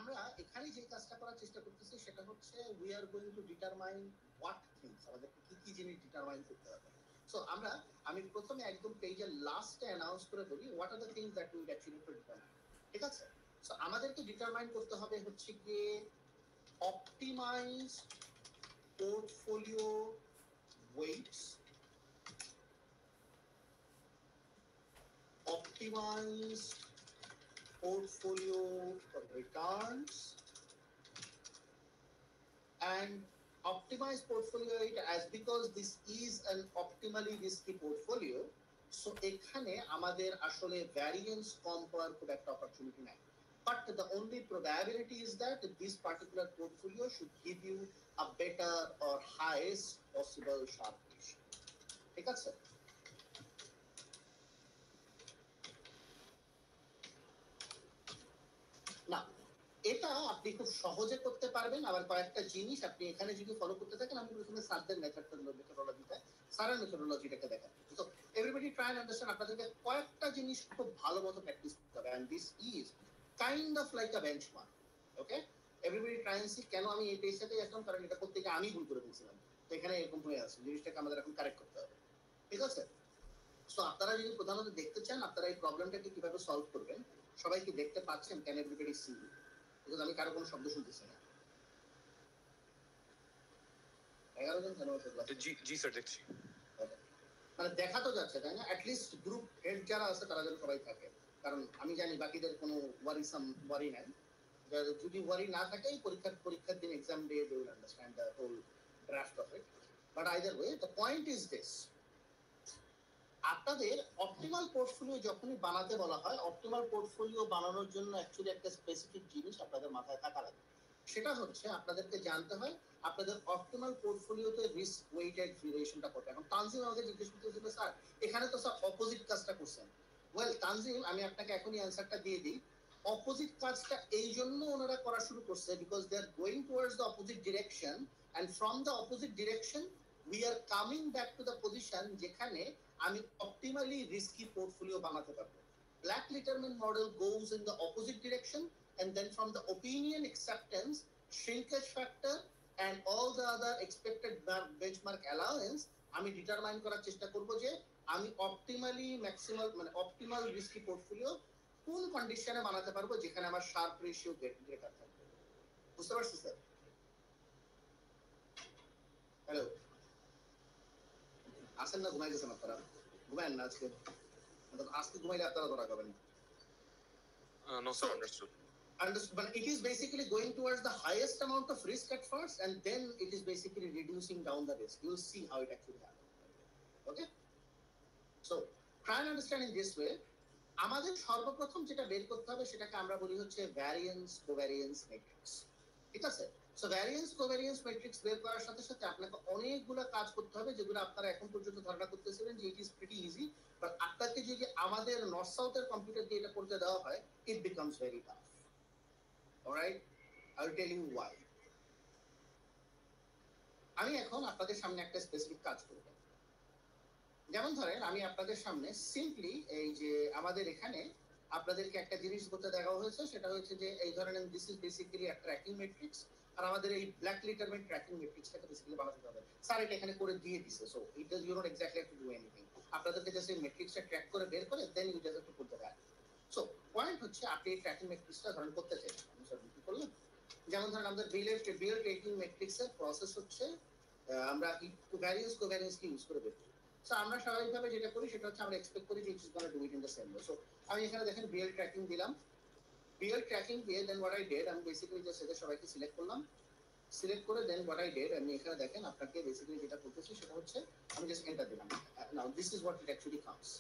আমরা এখানে যে কাজটা করার চেষ্টা করতেছি সেটা হচ্ছে we are going to determine what things, আমাদের কি কি জিনিস ডিটারমাইন করতে হবে। সো আমি প্রথমে একদম পেজের লাস্টে অ্যানাউন্স করে বলি what are the things that we actually to determine. ঠিক আছে, সো আমাদেরকে ডিটারমাইন করতে হবে হচ্ছে গিয়ে optimize portfolio weights, optimize portfolio returns, and optimize portfolio rate as because this is an optimally risky portfolio, so এখানে আমাদের আসলে ভ্যারিয়েন্স কম করার খুব একটা অপরচুনিটি নাই, but the only probability is that this particular portfolio should give you a better or highest possible Sharpe ratio. ঠিক আছে, না এটা আপনি খুব সহজে করতে পারবেন। আবার কয়েকটা জিনিস আপনি এখানে যদি ফলো করতে থাকেন, আমি প্রথমে স্যারদের মেথডোলজিটা স্যারের মেথডোলজিটাকে দেখান। তো এভরিবডি ট্রাই এন্ড আন্ডারস্ট্যান্ড, আপনাদেরকে কয়েকটা জিনিস খুব ভালো মতো প্র্যাকটিস করতে হবে, and this is kind of like a benchmark. Okay, everybody try and see. কেন আমি এই পেজটাতে আসলাম, কারণ এটা করতে গিয়ে আমি ভুল করে ফেলছিলাম, তো এখানে এরকম হয়ে আছে, জিনিসটাকে আমাদের এখন কারেক্ট করতে হবে। ঠিক আছে, সো আপনারা যদি প্রধানত দেখতে চান আপনারা এই প্রবলেমটাকে কিভাবে সলভ করবেন, সবাই কি দেখতে পাচ্ছেন? Can everybody C? বিকজ আমি কারো কোনো শব্দ শুনতেছি না। 11 জন কেন? জি স্যার, দেখছি। মানে দেখা তো যাচ্ছে, তাই না? অ্যাটলিস্ট গ্রুপ হেড যারা আছে তারা যেন সবাই থাকে, কারণ আমি জানি বাকিদের কোনো ওয়ারি নাই। যদি ওয়ারি না থাকে পরীক্ষার দিন exam day they will understand the whole draft of it. But either way the point is this, আপনাদের অপটিমাল পোর্টফোলিও যখনই বানাতে বলা হয়, অপটিমাল পোর্টফোলিও বানানোর জন্য অ্যাকচুয়ালি একটা স্পেসিফিক জিনিস আপনাদের মাথায় থাকা লাগে, সেটা হচ্ছে আপনাদেরকে জানতে হয় আপনাদের অপটিমাল পোর্টফোলিওতে রিস্ক ওয়েটেড ভেরিয়েশনটা কত। এখন তানজিম আমাকে জিজ্ঞেস করতেছিল, স্যার এখানে তো স্যার অপোজিট কাজটা করছেন। ওয়েল তানজিম, আমি আপনাকে এখনই অ্যান্সারটা দিয়ে দিই। অপোজিট কাজটা এই জন্য ওনারা করা শুরু করছে because they are going towards the opposite direction, and from the opposite direction we are coming back to the position যেখানে আমি অপটিমালি রিস্কি পোর্টফোলিও বানাতে পারবো। Black Litterman model goes in the opposite direction, and then from the opinion acceptance, shrinkage factor and all the other expected benchmark allowance, আমি determine করার চেষ্টা করব যে আমি অপটিমালি ম্যাক্সিমাল মানে অপটিমাল রিস্কি পোর্টফোলিও কোন কন্ডিশনে বানাতে পারবো যেখানে আমার শার্প রেশিও গ্রেটার থাকবে। বুঝতে পারছি স্যার? হ্যালো, আসেন না? ঘুমাই গেছেন আপনারা? ঘুমায়েন না আজকে? আজকে ঘুমাইলে আপনারা ধরা খাবেন। No sir, understood. But it is basically going towards the highest amount of risk at first, and then it is basically reducing down the risk. You will see how it actually happens. Okay, so try and understand in this way. আমাদের সর্বপ্রথম যেটা বের করতে হবে সেটাকে আমরা বলি হচ্ছে ভ্যারিয়েন্স কোভ্যারিয়েন্স ম্যাট্রিক্স। ঠিক আছে, সো ভ্যারিয়েন্স কোভ্যারিয়েন্স ম্যাট্রিক্স বের করার সাথে সাথে আপনাকে অনেকগুলো কাজ করতে হবে যেগুলো আপনারা এখন পর্যন্ত ধারণা করতেছিলেন যে it is pretty easy, but আপনাকে যদি আমাদের নর্থ সাউথের কম্পিউটার দিয়ে এটা করতে দেওয়া হয়, it becomes very tough. Alright, I will tell you why. আমি এখন আপনাদের সামনে একটা স্পেসিফিক কাজ করব। যেমন ধরেন আমি আপনাদের সামনে সিম্পলি এই যে আমাদের এখানে আপনাদেরকে একটা জিনিস করতে দেখা হয়েছে, সেটা হচ্ছে যে এই ধরনের দিস ইজ বেসিক্যালি একটা ট্র্যাকিং ম্যাট্রিক্স, আর আমাদের এই ব্ল্যাক লিটারমেন্ট ট্র্যাকিং ম্যাট্রিক্সটাকে বেসিক্যালি বানাতে হবে। স্যার এটা এখানে করে দিয়ে দিছে, so it does you not exactly have to do anything. আপনাদেরকে জাস্ট এই ম্যাট্রিক্সটা ট্র্যাক করে বের করে then you just have to put the value. So point হচ্ছে আপনি এই ট্র্যাকিং ম্যাট্রিক্সটা ধরেন করতে চাইছেন, আমি স্যার কি করলাম, যেমন ধরেন আমাদের বিল ট্র্যাকিং ম্যাট্রিক্সের প্রসেস হচ্ছে আমরা ভ্যারিয়েন্স কোভ্যারিয়েন্সকে ইউজ করে বের করি। সো আমরা স্বাভাবিকভাবে যেটা করি সেটা হচ্ছে আমরা এক্সপেক্ট করি যে it is gonna do it in the same way. So আমি এখানে দেখেন বিএল ট্র্যাকিং দিলাম, বিএল ট্র্যাকিং দিয়ে দেন হোয়াট আই ডিড, আমি বেসিক্যালি জাস্ট এদের সবাইকে সিলেক্ট করলাম, সিলেক্ট করে দেন হোয়াট আই ডিড, আমি এখানে দেখেন আপনাকে বেসিক্যালি যেটা করতেছি সেটা হচ্ছে আমি জাস্ট এন্টার দিলাম। Now this is what it actually comes.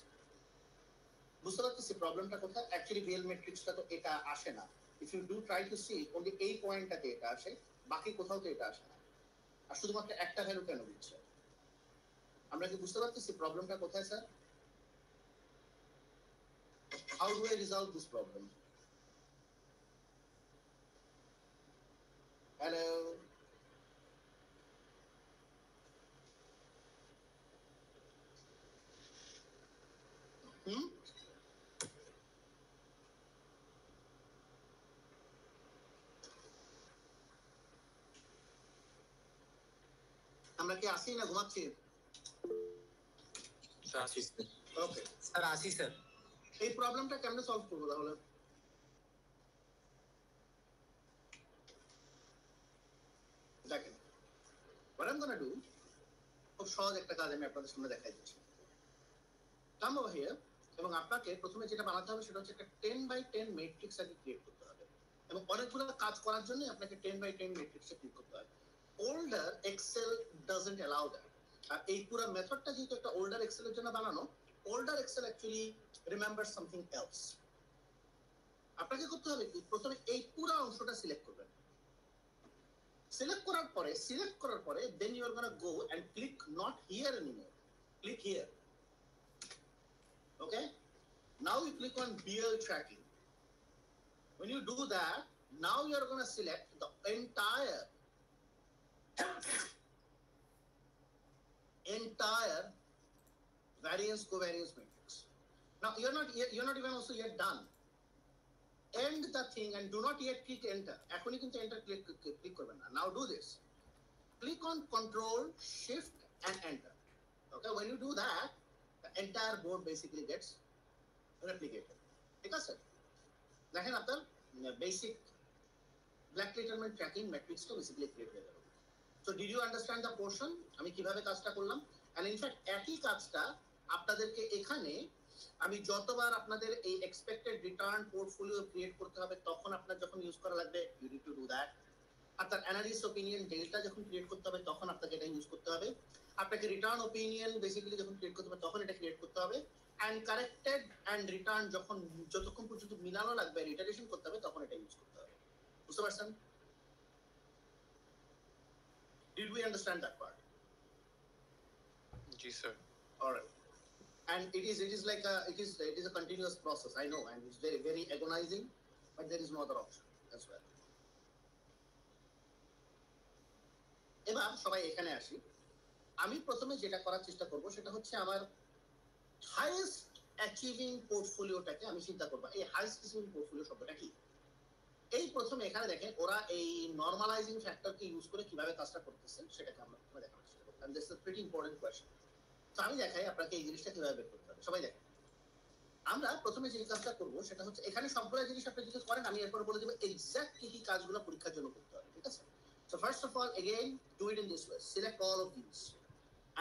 বুঝতে পারতেছি প্রবলেমটা কোথায়? অ্যাকচুয়ালি বিএল ম্যাট্রিক্সটা তো এটা আসে না। If you do try to see only এই পয়েন্টটাতে এটা আসে, বাকি কোথাও তো এটা আসে না, আর শুধুমাত্র একটা ভ্যালু কেন দিচ্ছে? আমরা কি বুঝতে পারতেছি প্রবলেমটা কোথায় sir? How do I resolve this problem? Hello? আমরা কি আসি না ঘুমাচ্ছি? Sir, ওকে, স্যার আসি স্যার। এই প্রবলেমটা কেমনে সলভ করবো তাহলে? দেখেন, what I'm gonna do, খুব সহজ একটা কাজ আমি আপনাদের সামনে দেখাই দিচ্ছি। Come over here, এবং আপনাকে প্রথমে যেটা বানাতে হবে সেটা হচ্ছে একটা 10 by 10 ম্যাট্রিক্স আগে ক্রিয়েট করতে হবে, এবং অনেকগুলো কাজ করার জন্য আপনাকে 10 by 10 ম্যাট্রিক্সে ক্লিক করতে হবে। Older Excel doesn't allow that. আর এই পুরো মেথডটা যেহেতু একটা ওল্ডার এক্সেলের জন্য বানানো, older Excel actually remember something else. আপনাকে করতে হবে কি, প্রথমে এই পুরো অংশটা সিলেক্ট করবেন। সিলেক্ট করার পরে then you are going to go and click not here anymore, click here. Okay, now you click on BL tracking. When you do that, now you are going to select the entire variance covariance matrix. Now you're not even also yet done. End the thing and do not yet click enter. এখনই কিন্তু enter click করবেন না. Now do this. Click on Control Shift and enter. Okay, when you do that, the entire board basically gets replicated. ঠিক আছে? দেখেন আপনার basic black determinant tracking matrix টা basically create হয়ে গেল। So did you understand the portion? আমি কিভাবে কাজটা করলাম? And in fact একই কাজটা আপনাদেরকে এখানে আমি যতবার আপনাদের এই এক্সপেক্টেড রিটার্ন পোর্টফোলিও ক্রিয়েট করতে হবে তখন আপনার যখন ইউজ করা লাগবে, you need to do that. আপনার অ্যানালিস্ট ওপিনিয়ন ডেল্টা যখন ক্রিয়েট করতে হবে তখন আপনাকে এটা ইউজ করতে হবে। আপনাকে রিটার্ন ওপিনিয়ন বেসিক্যালি যখন ক্রিয়েট করতে হবে তখন এটা ক্রিয়েট করতে হবে। অ্যান্ড কারেক্টেড অ্যান্ড রিটার্ন যখন যতক্ষণ পর্যন্ত মিলানো লাগবে, রিটারেশন করতে হবে, তখন এটা ইউজ করতে হবে। বুঝতে পারছেন? Did we understand that part? Ji sir. All right. And it is like it is a continuous process, I know, and it's very very agonizing, but there is no other option as well. এবার সবাই এখানে আসি। আমি প্রথমে যেটা করার চেষ্টা করব সেটা হচ্ছে আমার হাইয়েস্ট অ্যাচিভিং পোর্টফোলিওটাকে আমি চিন্তা করব। এই হাইয়েস্ট অ্যাচিভিং পোর্টফোলিও শব্দটা কি? এই প্রথমে এখানে দেখেন ওরা এই নরমালাইজিং ফ্যাক্টরকে ইউজ করে কিভাবে কাজটা করতেছে সেটাকে আমরা প্রথমে দেখানোর চেষ্টা করব। And this is a pretty important question. তো আমি দেখাই আপনাকে এই জিনিসটা কিভাবে বের করতে হবে। সবাই দেখেন, আমরা প্রথমে যে কাজটা করব সেটা হচ্ছে এখানে সবগুলো জিনিস আপনি যদি করেন আমি এরপর বলে দেব এক্স্যাক্ট কি কি কাজগুলো পরীক্ষার জন্য করতে হবে। ঠিক আছে? So first of all, again, do it in this way. Select all of these.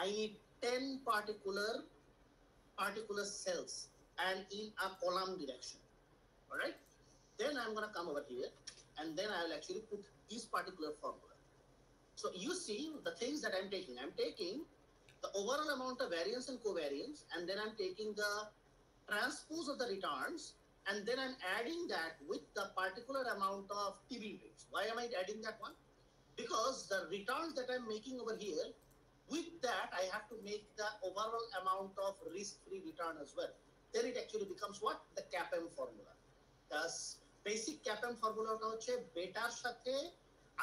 I need 10 particular cells and in a column direction. All right? Then I'm going to come over here and then I will actually put this particular formula. So you see the things that I'm taking. I'm taking the overall amount of variance and covariance, and then I'm taking the transpose of the returns, and then I'm adding that with the particular amount of TB rates. Why am I adding that one? Because the returns that I'm making over here, with that I have to make the overall amount of risk-free return as well. Then it actually becomes what? The CAPM formula. Thus, basic CAPM formula হচ্ছে better সাথে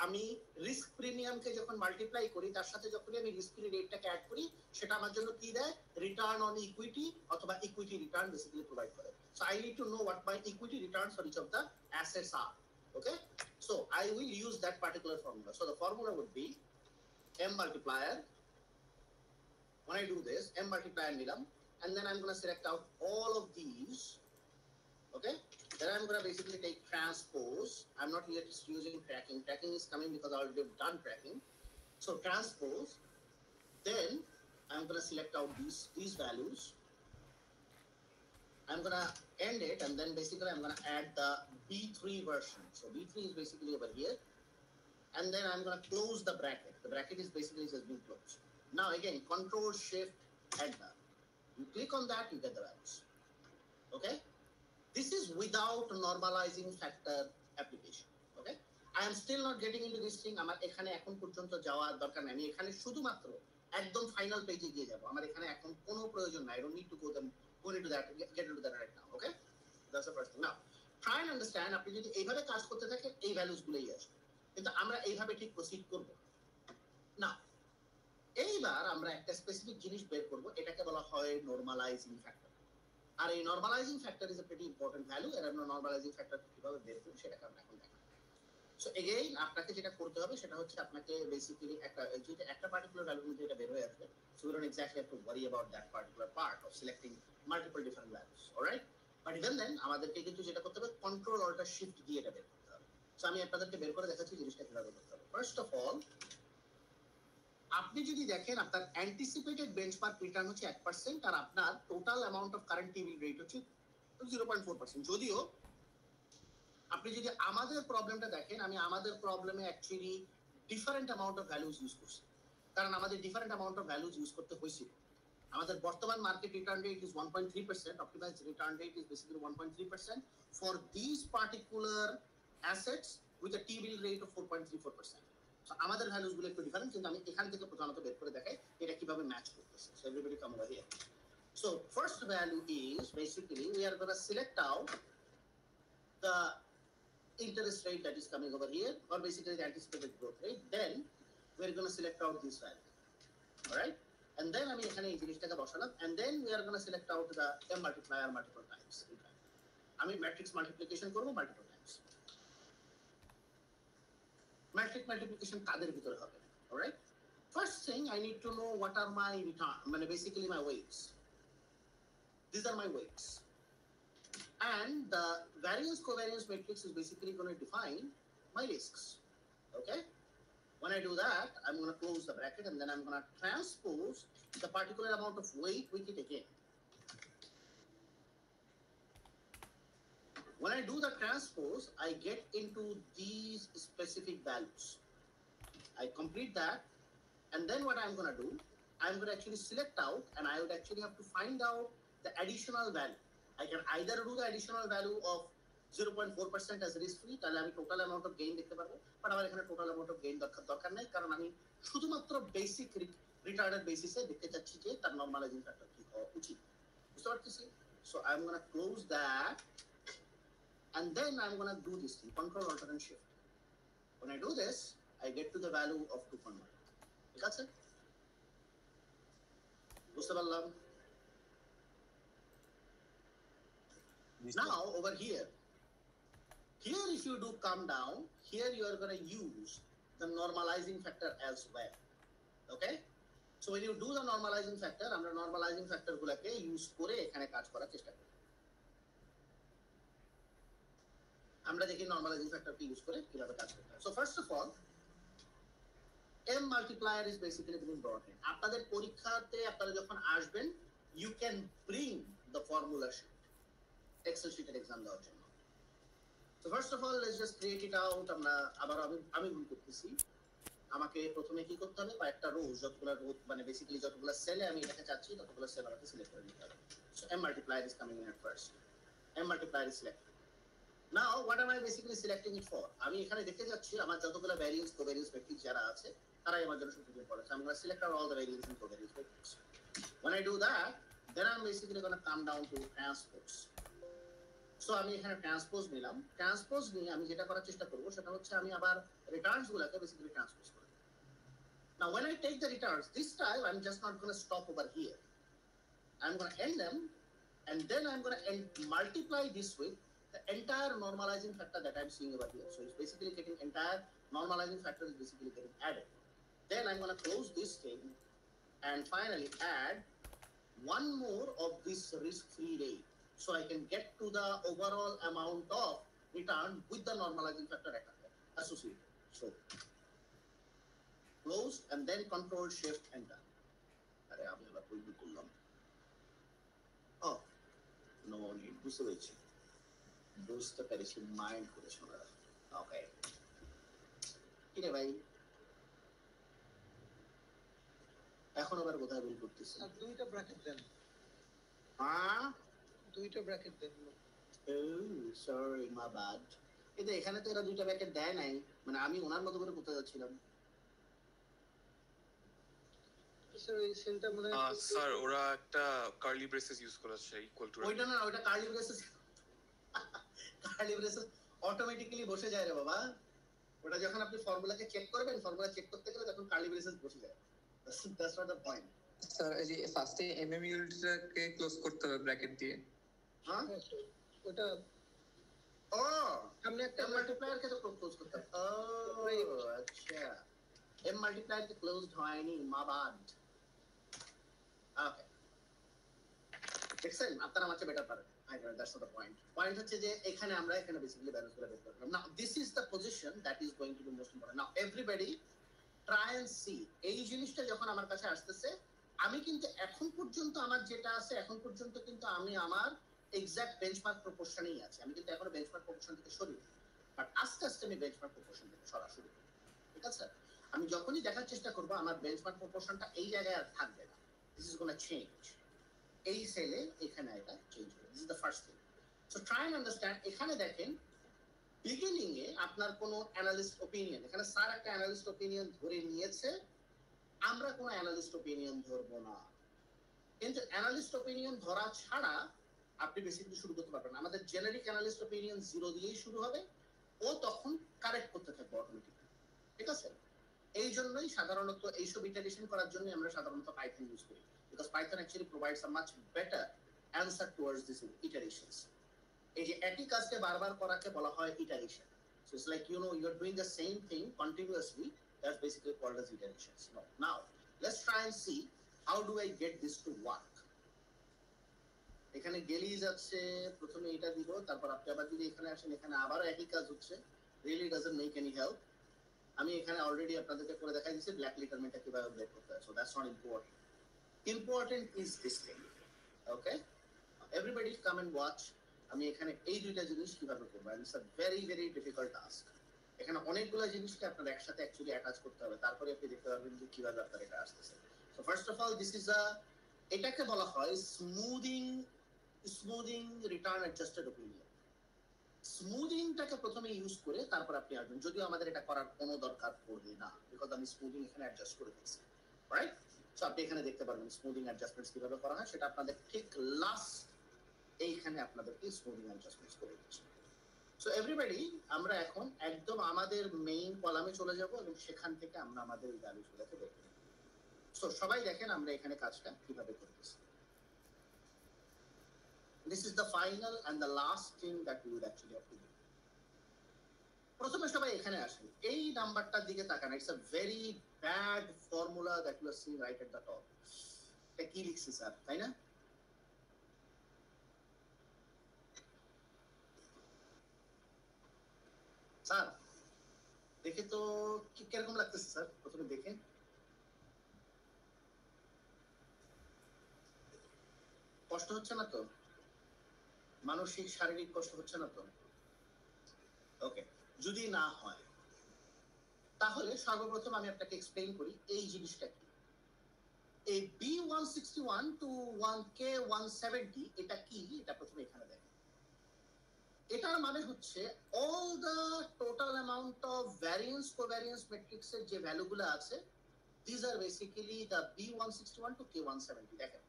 আমি risk প্রিমিয়ামকে যখন multiply করি তার সাথে যখন আমি risk free রেটটাকে add করি সেটা আমার জন্য কি দেয়? রিটার্ন অন ইকুইটি অথবা ইকুইটি রিটার্ন বেসিক্যালি প্রোভাইড করে। So I need to know what my equity returns for each of the assets are. Okay, so I will use that particular formula. So the formula would be m multiplier. When I do this, m multiplier নিলাম, and then I'm going to select out all of these. Okay, then I'm going to basically take transpose. I'm not yet using tracking. Tracking is coming because I already have done tracking. So transpose. Then I'm going to select out these values. I'm going to end it, and then basically I'm going to add the B3 version. So B3 is basically over here, and then I'm going to close the bracket. The bracket is basically just being closed. Now again, Control Shift Enter. You click on that, you get the values. Okay. This is without normalizing factor application. Okay, I am still not getting into this thing. আমার এখানে এখন পর্যন্ত যাওয়ার দরকার নেই। আমি এখানে শুধুমাত্র একদম ফাইনাল পেজে গিয়ে যাব। আমার এখানে এখন কোনো প্রয়োজন নাই। I don't need to go into that, get into that right now. Okay, that's the first thing. Now try and understand, আপনি যদি এইভাবে কাজ করতে থাকেন এই ভ্যালুস গুলোই আসবে, কিন্তু আমরা এইভাবে ঠিক প্রসিড করব না। এইবার আমরা একটা স্পেসিফিক জিনিস বের করব, এটাকে বলা হয় নরমালাইজিং ফ্যাক্টর। আর এই normalizing factor is a pretty important value. এর আমরা নরমালাইজিং ফ্যাক্টর কিভাবে বের করি সেটাকে আমরা এখন দেখাবো। সো এগেইন আপনাকে যেটা করতে হবে সেটা হচ্ছে আপনাকে বেসিক্যালি একটা পার্টিকুলার ভ্যালুর মধ্যে এটা বের হয়ে আসবে, so you don't exactly have to worry about that particular part of selecting multiple different values, alright. But even then আমাদেরকে কিন্তু যেটা করতে হবে কন্ট্রোল অল্টার শিফট দিয়ে এটা বের করতে হবে। সো আমি আপনাদেরকে বের করে দেখাচ্ছি জিনিসটা কিভাবে করতে হবে। ফার্স্ট অফ অল আপনি যদি দেখেন আপনার অ্যান্টিসিপেটেড বেঞ্চমার্ক রিটার্ন হচ্ছে 1% আর আপনার total amount of current টিবিল rate হচ্ছে 0.4%। যদিও আপনি যদি আমাদের প্রবলেমটা দেখেন, আমি আমাদের প্রবলেমে actually different amount of values use করছি, কারণ আমাদের different amount of values use করতে হয়েছিল। আমাদের বর্তমান market return rate is 1.3%, optimized return rate is basically 1.3% for this particular assets with a T bill rate of 4.34%। So আমাদের ভ্যালুজ গুলো একটু ডিফারেন্ট, কিন্তু আমি এখান থেকে প্রধানত বের করে দেখাই এটা কিভাবে ম্যাচ করতেছে। So everybody come over here. So first value is basically we are gonna select out the interest rate that is coming over here, or basically the anticipated growth rate. Then we're going to select out this value, all right? And then আমি এখানে এই জিনিসটাকে বসালাম, and then we are going to select out the m multiplier multiple times. আমি matrix multiplication করব multiple times. Matrix multiplication কাদের ভিতরে হবে, alright? First thing I need to know what are my return, মানে basically my weights. These are my weights. And the variance covariance matrix is basically going to define my risks. Okay? When I do that, I'm going to close the bracket and then I'm going to transpose the particular amount of weight with it again. When I do the transpose, I get into these specific values. I complete that, and then what I'm going to do, I'm going to actually select out, and I would actually have to find out the additional value. I can either do the additional value of 0.4% as risk free, তাহলে আমি total amount of gain দেখতে পারবো, but আমার এখানে total amount of gain দরকার নেই, কারণ আমি শুধুমাত্র বেসিক রিটার্নের বেসিসে দেখতে চাচ্ছি যে তার নরমালাইজিং ফ্যাক্টর কি হওয়া উচিত। বুঝতে পারতেছি? So I am gonna close that, and then I'm going to do this thing, control alt and shift. When I do this, I get to the value of 2.1. ঠিক আছে? বুঝতে পারলাম? Now over here if you do come down, here you are going to use the normalizing factor as well. Okay? So when you do the normalizing factor, আমরা normalizing factor গুলোকে use করে এখানে কাজ করার চেষ্টা করি। আমরা দেখি normalizing factor কে ইউজ করে কিভাবে কাজ করতে হয়। So first of all, m multiplier is basically very important. আপনাদের পরীক্ষাতে আপনারা যখন আসবেন, you can bring the formula sheet, Excel sheet exam দেওয়ার জন্য। So first of all, let's just create it out. আমরা আবার আমি ভুল করতেছি। আমাকে প্রথমে কি করতে হবে, কয়েকটা রোজ, যতগুলো রোজ মানে বেসিক্যালি যতগুলো সেলে আমি এটাকে চাচ্ছি ততগুলো সেল আমাকে সিলেক্ট করে নিতে হবে। So m multiplier is coming in at first. m multiplier is selected. Now what am I basically selecting it for? আমি এখানে দেখতে যাচ্ছি আমার যতগুলো ভ্যারিয়েন্স কোভ্যারিয়েন্স ম্যাট্রিক্স যারা আছে তারাই আমার জন্য সবচেয়ে important. I'm going to select out all the variance and covariance matrix. When I do that, then I'm basically going to come down to transpose. So আমি এখানে ট্রান্সপোজ নিলাম। ট্রান্সপোজ নিয়ে আমি যেটা করার চেষ্টা করব সেটা হচ্ছে আমি আবার রিটার্নস গুলোকে বেসিক্যালি ট্রান্সপোজ করব। Now when I take the returns, this time I'm just not going to stop over here. I'm going to end them, and then I'm going to multiply this with the entire normalizing factor that I'm seeing over here. So it's basically getting entire normalizing factor is basically getting added. Then I'm going to close this thing and finally add one more of this risk-free rate, so I can get to the overall amount of return with the normalizing factor associated. So close and then control shift enter. আরে আমি আবার ভুল করলাম। Oh no need, বুঝতে পেরেছি, বুঝতে পেরেছি, mind করে শোনা। ওকে, কি রে ভাই, এখন আবার কোথায় ভুল করতেছি? আর দুইটা ব্র্যাকেট দেন, হ্যাঁ দুইটা ব্র্যাকেট দেন। সরি মা ব্যাড। কিন্তু এখানে তো এরা দুইটা ব্র্যাকেট দেয় নাই, মানে আমি ওনার মতো করে করতে যাচ্ছিলাম। স্যার এই সেলটা মনে হয় স্যার ওরা একটা কার্লি ব্রেসেস ইউজ করেছে ইকুয়াল টু, ওইটা না, ওইটা curly braces, curly braces automatically বসে যায় রে বাবা। ওটা যখন আপনি ফর্মুলাকে চেক করবেন, ফর্মুলা চেক করতে গেলে তখন কার্লি ব্রেসেস বসে যায়। That's not the point. Sir এই যে ফার্স্টে এমএম ইউনিটটাকে ক্লোজ করতে হবে ব্র্যাকেট দিয়ে। হ্যাঁ ওটা ও সামনে একটা মাল্টিপ্লায়ারকে তো ক্লোজ করতে হবে। ও এম মাল্টিপ্লায়ার ক্লোজড হয়নি, মা বাদ। ওকে, দেখছেন আপনারা আমাকে বেটার পারেন। That's not the point. Point হচ্ছে যে এখানে আমরা এখানে বেসিক্যালি ব্যালেন্স করে বের করলাম। Now this is the position that is going to be most important. Now everybody try and see এই জিনিসটা যখন আমার কাছে আসতেছে, আমি কিন্তু এখন পর্যন্ত আমার যেটা আছে, এখন পর্যন্ত কিন্তু আমি আমার এক্সাক্ট বেঞ্চমার্ক প্রপোর্শনেই আছে। আমি কিন্তু এখনো বেঞ্চমার্ক প্রপোর্শন থেকে সরিনি, বাট আস্তে আস্তে আমি বেঞ্চমার্ক প্রপোর্শন থেকে সরা শুরু করব। ঠিক আছে, আমি যখনই দেখার চেষ্টা করবো আমার বেঞ্চমার্ক প্রপোর্শনটা এই জায়গায় আর থাকবে না, দিস ইজ গোনা চেঞ্জ। এই সেলে এখানে এটা চেঞ্জ হবে, this is the first thing. So try and understand. এখানে দেখেন বিগিনিং এ আপনার কোনো অ্যানালিস্ট ওপিনিয়ন, এখানে স্যার একটা অ্যানালিস্ট ওপিনিয়ন ধরে নিয়েছে, আমরা কোনো অ্যানালিস্ট ওপিনিয়ন ধরবো না। কিন্তু অ্যানালিস্ট ওপিনিয়ন ধরা ছাড়া আপনি বেসিক্যালি শুরু করতে পারবেন। আমাদের জেনারিক অ্যানালিস্ট ওপিনিয়ন 0 দিয়েই শুরু হবে, ও তখন কারেক্ট করতে থাকবে অটোমেটিক্যালি। ঠিক আছে, এই জন্যই সাধারণত এইসব ইটারেশন করার জন্য আমরা সাধারণত পাইথন ইউজ করি, because Python actually provides a much better answer towards this iterations. এই যে একই কাজকে বারবার করাকে বলা হয় iteration. So it's like you are doing the same thing continuously, that's basically called as iterations. Now let's try and see how do I get this to work. এখানে গেলেই যাচ্ছে, প্রথমে এটা দিব, তারপর আপনি আবার যদি এখানে আসেন, এখানে আবার একই কাজ হচ্ছে, really doesn't make any help. আমি এখানে অলরেডি আপনাদেরকে করে দেখাই দিয়েছি ব্ল্যাক লিটারমেন্টটা কিভাবে বের করতে হয়। So that's not important, important is this thing. Okay, everybody come and watch. আমি এখানে এই দুইটা জিনিস কিভাবে করবো, it's a very very difficult task. এখানে অনেকগুলো জিনিসকে আপনার একসাথে অ্যাকচুয়ালি অ্যাটাচ করতে হবে, তারপরে আপনি দেখতে পারবেন যে কিভাবে আপনার এটা আসতেছে। So first of all this is a, এটাকে বলা হয় স্মুদিং রিটার্ন অ্যাডজাস্টেড ওপিনিয়ন। স্মুদিংটাকে প্রথমে ইউজ করে তারপর আপনি আসবেন, যদিও আমাদের এটা করার কোনো দরকার পড়বে না, বিকজ আমি স্মুদিং এখানে অ্যাডজাস্ট করে দিচ্ছি, রাইট? সো আপনি এখানে দেখতে পারবেন স্মুদিং অ্যাডজাস্টমেন্টস কিভাবে করা হয়, সেটা আপনাদের ঠিক লাস্ট এইখানে আপনাদেরকে স্মুদিং অ্যাডজাস্টমেন্টস করে দিচ্ছি। সো এভরিবডি, আমরা এখন একদম আমাদের মেইন কলামে চলে যাব এবং সেখান থেকে আমরা আমাদের ভ্যালুগুলোকে বের করব। সো সবাই দেখেন আমরা এখানে কাজটা কিভাবে করতেছি। This is the final and the last thing that we would actually have to do. প্রথমে সবাই এখানে আসেন, এই নাম্বারটার দিকে তাকান। It's a very bad formula that you are seeing right at the top. এটা কি লিখছি স্যার, তাই না? স্যার দেখে তো কিরকম লাগতেছে স্যার, প্রথমে দেখেন। কষ্ট হচ্ছে না তো? মানসিক শারীরিক কষ্ট হচ্ছে না তো? ওকে, যদি না হয় তাহলে সর্বপ্রথম আমি আপনাকে এক্সপ্লেইন করি এই জিনিসটা কি। এই B161 to 1K170 এটা কি, এটা প্রথমে এখানে দেখেন। এটার মানে হচ্ছে all the total amount of variance covariance ম্যাট্রিক্সের যে ভ্যালুগুলো আছে, this are basically the B161 to K170। দেখেন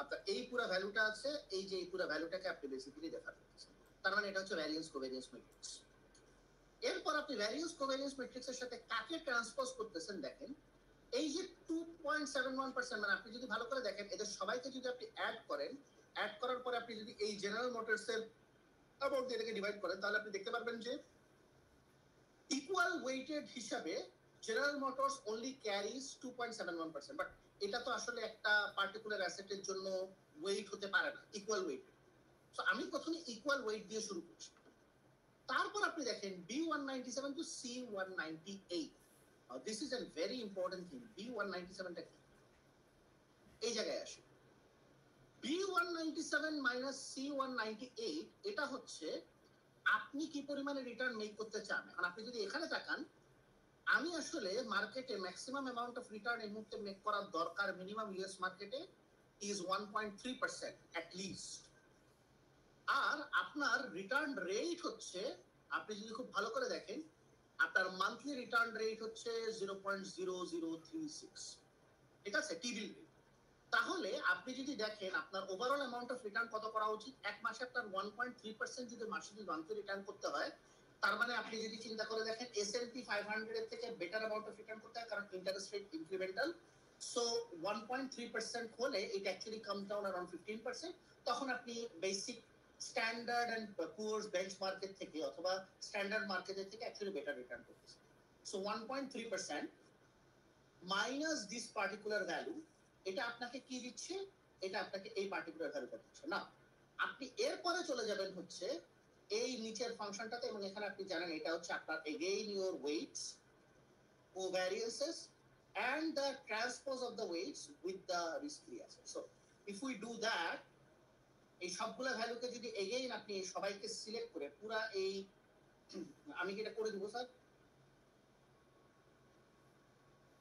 আপনার এই পুরো ভ্যালুটা আছে, এই যে এই পুরো ভ্যালুটাকে আপনি বেসিক্যালি রেফার করতেছেন, তার মানে এটা হচ্ছে ভ্যারিয়েন্স কোভ্যারিয়েন্স ম্যাট্রিক্স। এরপর আপনি ভ্যারিয়েন্স কোভ্যারিয়েন্স ম্যাট্রিক্সের সাথে কাকে ট্রান্সপোজ করতেছেন দেখেন। এই যে 2.71%, মানে আপনি যদি ভালো করে দেখেন এদের সবাইকে যদি আপনি অ্যাড করেন, অ্যাড করার পরে আপনি যদি এই জেনারেল মোটরসের অ্যামাউন্ট এটাকে ডিভাইড করেন, তাহলে আপনি দেখতে পারবেন যে ইকুয়াল ওয়েটেড হিসাবে General Motors only carries 2.71%। But এটা তো আসলে একটা পার্টিকুলার অ্যাসেটের জন্য ওয়েট হতে পারে না, ইকুয়াল ওয়েট। সো আমি প্রথমে ইকুয়াল ওয়েট দিয়ে শুরু করছি। তারপর আপনি দেখেন B197 to C198। This is a very important thing. B197টা কি, এই জায়গায় আসে। B197 মাইনাস C198 এটা হচ্ছে আপনি কি পরিমাণে রিটার্ন মেক করতে চান। এখন আপনি যদি এখানে তাকান, আমি আসলে মার্কেটে ম্যাক্সিমাম অ্যামাউন্ট অফ রিটার্ন এই মুহূর্তে মেক করার দরকার মিনিমাম ইউএস মার্কেটে ইজ 1.3% অ্যাট লিস্ট। আর আপনার রিটার্ন রেট হচ্ছে, আপনি যদি খুব ভালো করে দেখেন, আপনার মান্থলি রিটার্ন রেট হচ্ছে 0.0036। ঠিক আছে, টিবিল রেট। তাহলে আপনি যদি দেখেন আপনার ওভারঅল অ্যামাউন্ট অফ রিটার্ন কত করা উচিত, এক মাসে আপনার 1.3% যদি মাসে যদি মান্থলি রিটার্ন করতে হয়, তার মানে আপনি যদি চিন্তা করে দেখেন S&P 500 এর থেকে বেটার অ্যামাউন্ট অফ রিটার্ন করতে হয়, কারণ ইন্টারেস্ট রেট ইনক্রিমেন্টাল। সো 1.3% হলে ইট অ্যাকচুয়ালি কামস ডাউন अराउंड 15%। তখন আপনি বেসিক স্ট্যান্ডার্ড এন্ড পুয়ার্স বেঞ্চমার্কের থেকে অথবা স্ট্যান্ডার্ড মার্কেটের থেকে অ্যাকচুয়ালি বেটার রিটার্ন করতেছেন। So 1.3% minus this particular value, এটা আপনাকে কি দিচ্ছে? এটা আপনাকে এই পার্টিকুলার ভ্যালুটা দিচ্ছে না। আপনি এরপরে চলে যাবেন হচ্ছে এই নিচের ফাংশনটাতে, এবং এখানে আপনি জানেন এটা হচ্ছে আপনার again your weights, covariances and the transpose of the weights with the risk-free asset. So if we do that, এই সবগুলা ভ্যালুকে যদি এগেইন আপনি সবাইকে সিলেক্ট করে পুরা এই, আমি কি এটা করে দিব স্যার?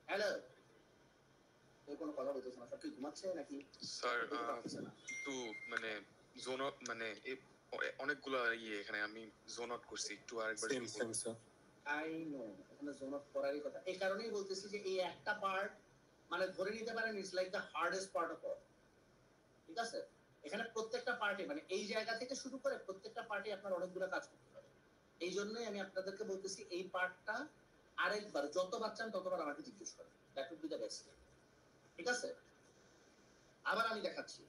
হ্যালো, কোনো কথা বলতেছে না, সব কি ঘুমাচ্ছে নাকি? স্যার বলতে পারতেছে না। একটু মানে জোন আউট, মানে অনেকগুলা এখানে আমি জোন আউট করছি, একটু আরেকবার same same sir. I know, এখানে জোন অফ করারই কথা। এই কারণেই বলতেছি যে এই একটা পার্ট মানে ধরে নিতে পারেন it's like the hardest part of all. ঠিক আছে, এখানে প্রত্যেকটা পার্টি মানে এই জায়গা থেকে শুরু করে প্রত্যেকটা পার্টি আপনার অনেকগুলো কাজ করতে হবে। এই জন্যই আমি আপনাদেরকে বলতেছি এই পার্টটা আরেকবার যতবার চান ততবার আমাকে জিজ্ঞেস করেন, that would be the best. ঠিক আছে, আবার আমি দেখাচ্ছি।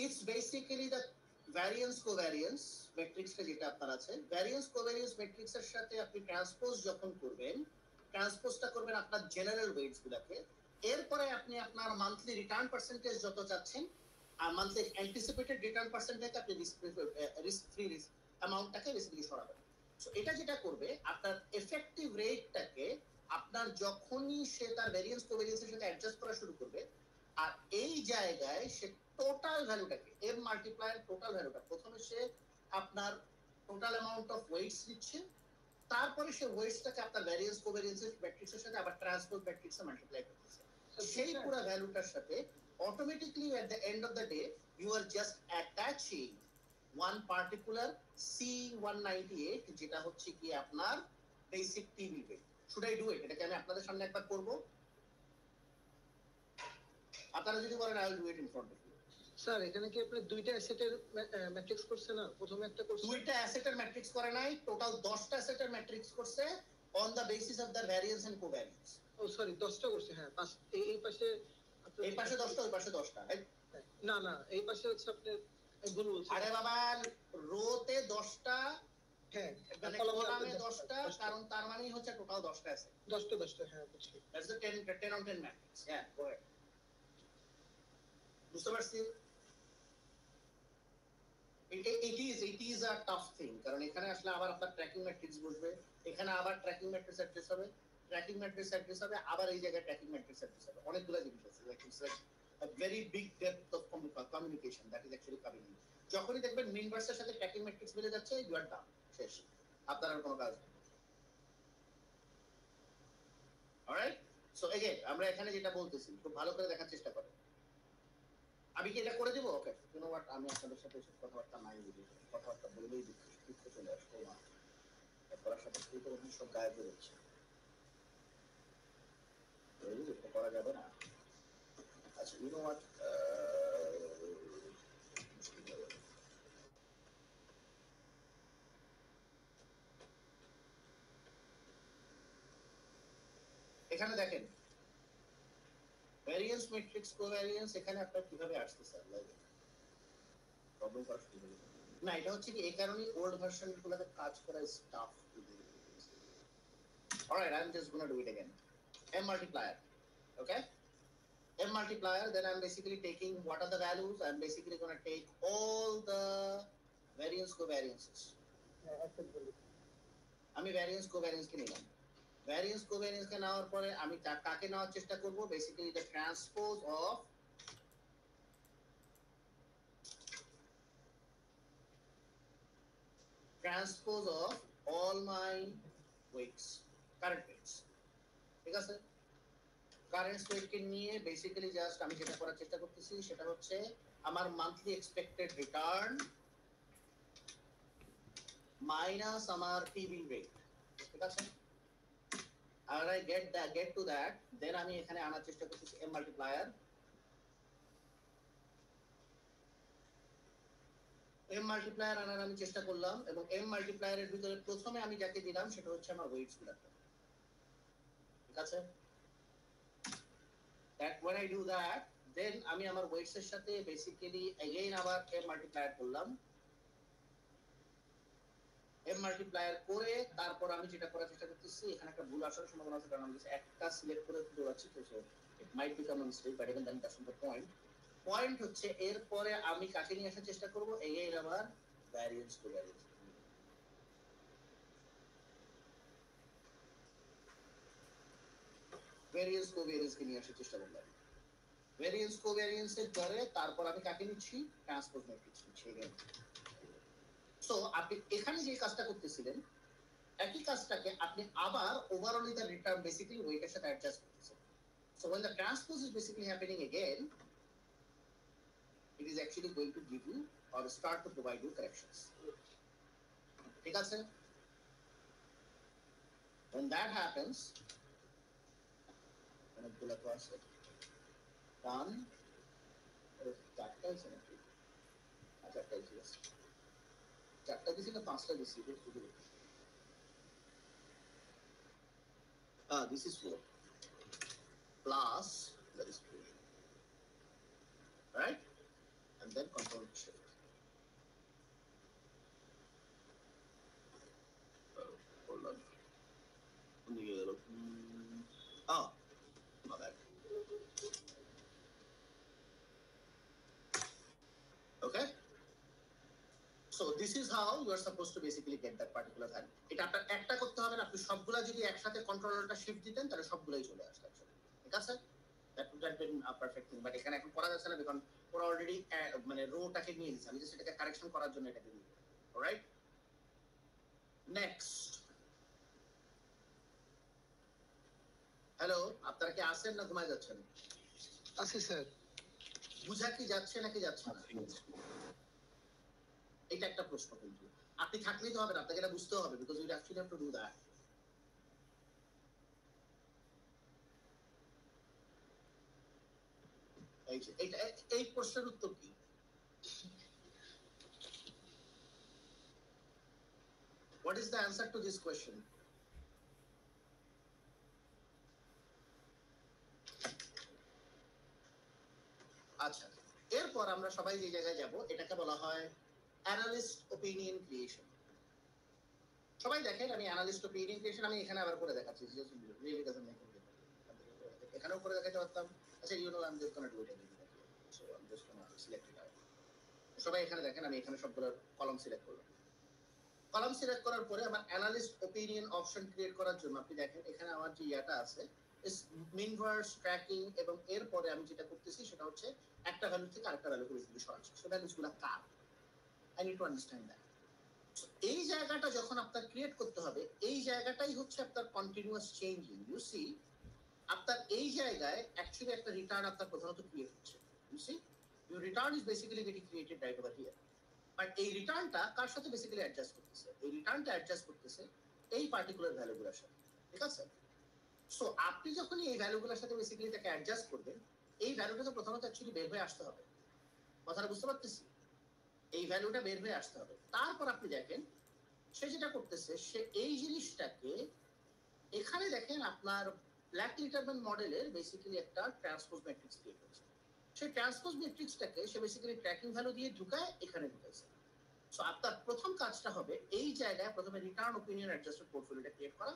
It's basically the variance covariance ম্যাট্রিক্সটা যেটা আপনার আছে, ভ্যারিয়েন্স কোভ্যারিয়েন্স ম্যাট্রিক্সের সাথে আপনি ট্রান্সপোজ যখন করবেন, ট্রান্সপোজটা করবেন আপনার জেনারেল ওয়েটস গুলাকে। এরপরে আপনি আপনার মান্থলি রিটার্ন পার্সেন্টেজ যত চাচ্ছেন আর মান্থলি অ্যান্টিসিপেটেড রিটার্ন পার্সেন্টেজ আপনি রিস্ক ফ্রি অ্যামাউন্টটাকে বেসিক্যালি সরাবেন। সো এটা যেটা করবে আপনার এফেক্টিভ রেটটাকে আপনার যখনই সে তার ভ্যারিয়েন্স কোভ্যারিয়েন্সের সাথে অ্যাডজাস্ট করা শুরু করবে, আর এই জায়গায় সে টোটাল ভ্যালুটাকে এম মাল্টিপ্লায়ার টোটাল ভ্যালুটা প্রথমে সে আপনার টোটাল অ্যামাউন্ট অফ ওয়েটস দিচ্ছে, তারপরে সে ওয়েটসটাকে আপনার ভ্যারিয়েন্স কোভ্যারিয়েন্সের ম্যাট্রিক্সের সাথে আবার ট্রান্সপোজ ম্যাট্রিক্সে মাল্টিপ্লাই করতেছে। সেই পুরো ভ্যালুটার সাথে automatically at the end of the day you are just attaching one particular C198, যেটা হচ্ছে কি আপনার basic TV weight. Should I do it? এটাকে আমি আপনাদের সামনে একবার করব, আপনারা যদি বলেন I will do it in front of you. Sir এখানে কি আপনি দুইটা অ্যাসেটের ম্যাট্রিক্স করছেন না? প্রথমে একটা করছেন, দুইটা অ্যাসেটের ম্যাট্রিক্স করে নাই, টোটাল 10টা অ্যাসেটের ম্যাট্রিক্স করছে on the basis of the variance and covariance. Oh sorry 10টা করছে, হ্যাঁ এই পাশে এই পাশে 10টা, ওই পাশে 10টা। না না এই পাশে হচ্ছে আপনি ভুল বলছেন। আরে বাবা, রোতে 10টা, হ্যাঁ মানে কলামে 10টা, কারণ তার মানেই হচ্ছে টোটাল 10টা আছে। 10টা হ্যাঁ বুঝছি। That's the 10 on 10 matrix. হ্যাঁ, গো অ্যাহেড। বুঝতে পারছি? it is a tough thing, কারণ এখানে আসলে আবার আপনার ট্র্যাকিং ম্যাট্রিক্স বসবে, এখানে আবার ট্র্যাকিং ম্যাট্রিক্স অ্যাড্রেস হবে, ট্র্যাকিং ম্যাট্রিক্স অ্যাড্রেস হবে, আবার এই জায়গায় ট্র্যাকিং ম্যাট্রিক্স অ্যাড্রেস হবে। অনেকগুলো জিনিস আছে, like it's like a very big depth of communication that is actually coming in. যখনই দেখবেন মিনভার্সের সাথে ট্র্যাকিং ম্যাট্রিক্স মিলে যাচ্ছে, ইউ আর ডান, শেষ, আপনার আর কোনো কাজ নেই। অলরাইট, সো এগেইন আমরা এখানে যেটা বলতেছি খুব ভালো করে দেখার চেষ্টা করেন। আমি কি এটা করে দিব? ওকে, ইউ নো হোয়াট, আমি আপনাদের সাথে এসব কথাবার্তা নাই বলি, কথাবার্তা বললেই দুঃখ চলে আসবো না, করার সাথে শুরু করে সব গায়ে বেরোচ্ছে, এটা করা যাবে না। আচ্ছা, ইউ নো হোয়াট, এখানে দেখেন ভ্যারিয়েন্স ম্যাট্রিক্স কোভ্যারিয়েন্স, এখানে আপনার কিভাবে আসছে স্যার? প্রবলেম করা শুরু হলো না, এটা হচ্ছে কি এই কারণেই ওল্ড ভার্সন গুলোতে কাজ করা staff. Alright, I am just gonna do it again. m multiplier, okay, m multiplier, then I'm basically taking what are the values, I'm basically going to take all the variance covariances. আমি variance কোভ্যারিয়েন্স কে নিলাম, variance কোভ্যারিয়েন্স কে নেওয়ার পরে আমি কাকে নেওয়ার চেষ্টা করব? Basically the transpose of all my weights, current weights। ঠিক আছে, কারেন্ট ওয়েট কে নিয়ে বেসিক্যালি জাস্ট আমি যেটা করার চেষ্টা করতেছি সেটা হচ্ছে আমার মান্থলি এক্সপেক্টেড রিটার্ন মাইনাস আমার টিবি রেট। ঠিক আছে, আর আই গেট টু দ্যাট, দেন আমি এখানে আনার চেষ্টা করতেছি m মাল্টিপ্লায়ার। m মাল্টিপ্লায়ার আনার আমি চেষ্টা করলাম, এবং m মাল্টিপ্লায়ারের ভিতরে প্রথমে আমি যাকে দিলাম সেটা হচ্ছে আমার ওয়েটস গুলো। ঠিক আছে, that when I do that, then আমি আমার weights এর সাথে basically again আবার m multiplier করলাম। m এম মাল্টিপ্লায়ার করে তারপর আমি যেটা করার চেষ্টা করতেছি, এখানে একটা ভুল আসার সম্ভাবনা আছে, কারণ আমি একটা সিলেক্ট করে দৌড়াচ্ছি, তো it might become a mistake, but even that that's not the point হচ্ছে এরপরে আমি কাকে নিয়ে আসার চেষ্টা করবো, এগেইন আবার ভ্যারিয়েন্স টু ভ্যারিয়েন্স, ভ্যারিয়েন্স কোভ্যারিয়েন্স কে নিয়ে আসার চেষ্টা করলাম। ভ্যারিয়েন্স কোভ্যারিয়েন্স এর পরে তারপর আমি কাকে নিচ্ছি, ট্রান্সপোজ ম্যাট্রিক্স নিচ্ছি। সো আপনি এখানে যে কাজটা করতেছিলেন, একই কাজটাকে আপনি আবার ওভারঅল দ্য রিটার্ন বেসিক্যালি ওইটার সাথে অ্যাডজাস্ট করতেছেন। So when the transpose is basically happening again, it is actually going to give you or start to provide you corrections. ঠিক আছে? When that happens, অনেকগুলো তো আছে, ডান, চারটা আছে নাকি? চারটা আছে, চারটা দিছি না পাঁচটা দিছি? This is 4 plus that is 3, right? And then control shift. Hold on. My bad. Okay. So this is how you are supposed to basically get that particular value. এটা আপনার একটা করতে হবে না, আপনি সবগুলা যদি একসাথে কন্ট্রোলারটা শিফট দিতেন তাহলে সবগুলাই চলে আসতো actually. ঠিক আছে? That would have been a perfect thing. But এখানে এখন করা যাচ্ছে না, কারণ ওরা অলরেডি মানে রোটাকে নিয়ে নিছে, আমি জাস্ট এটাকে কারেকশন করার জন্য এটাকে নিয়ে। Alright, next. হ্যালো, আপনারা কি আছেন না ঘুমায় যাচ্ছেন? আছি স্যার। বুঝা কি যাচ্ছে নাকি যাচ্ছে না? এটা একটা প্রশ্ন, কিন্তু আপনি থাকলেই তো হবে না, আপনাকে এটা বুঝতেও হবে, because you actually have to do that. এই প্রশ্নের উত্তর কি? What is the answer to this question? আচ্ছা, এরপর আমরা সবাই যে জায়গায় যাব, এটাকে বলা হয় অ্যানালিস্ট ওপিনিয়ন ক্রিয়েশন। সবাই দেখেন, আমি অ্যানালিস্ট ওপিনিয়ন ক্রিয়েশন আমি এখানে আবার করে দেখাচ্ছি, এখানেও করে দেখাতে পারতাম। আচ্ছা, you know I am just gonna do it again, so I am just gonna select it out. সবাই এখানে দেখেন, আমি এখানে সবগুলো কলাম সিলেক্ট করলাম। কলাম সিলেক্ট করার পরে আমার অ্যানালিস্ট ওপিনিয়ন অপশন ক্রিয়েট করার জন্য আপনি দেখেন এখানে আমার যে ইয়াটা আছে, মিনভার্স ট্র্যাকিং, এবং এরপরে আমি যেটা করতেছি সেটা হচ্ছে একটা ভ্যালু থেকে আরেকটা ভ্যালু করে দিতে সরাচ্ছি। সো ভ্যালুসগুলো কার, I need to understand that. এই জায়গাটা যখন আপনার ক্রিয়েট করতে হবে, এই জায়গাটাই হচ্ছে আপনার কন্টিনিউয়াস চেঞ্জিং। ইউ সি, আপনার এই জায়গায় অ্যাকচুয়ালি একটা রিটার্ন আপনার প্রধানত ক্রিয়েট হচ্ছে। You see, your return is basically getting created right over here. But এই রিটার্নটা কার সাথে বেসিক্যালি অ্যাডজাস্ট করতেছে? এই রিটার্নটা অ্যাডজাস্ট করতেছে এই পার্টিকুলার ভ্যালুগুলোর সাথে। ঠিক আছে? সো আপনি যখন এই ভ্যালুগুলোর সাথে বেসিক্যালি এটাকে অ্যাডজাস্ট করবেন, এই ভ্যালুটা তো প্রথমত অ্যাকচুয়ালি বের হয়ে আসতে হবে। কথাটা বুঝতে পারতেছি? এই ভ্যালুটা বের হয়ে আসতে হবে। তারপর আপনি দেখেন সে যেটা করতেছে, সে এই জিনিসটাকে এখানে দেখেন আপনার ব্ল্যাক লিটারম্যান মডেলের বেসিক্যালি একটা ট্রান্সপোজ ম্যাট্রিক্স ক্রিয়েট হচ্ছে। সেই ট্রান্সপোজ ম্যাট্রিক্সটাকে সে বেসিক্যালি ট্র্যাকিং ভ্যালু দিয়ে ঢুকায় এখানে ঢুকাইছে। সো আপনার প্রথম কাজটা হবে এই জায়গায় প্রথমে রিটার্ন ওপিনিয়ন অ্যাডজাস্টেড পোর্টফোলিওটা ক্রিয়েট করা।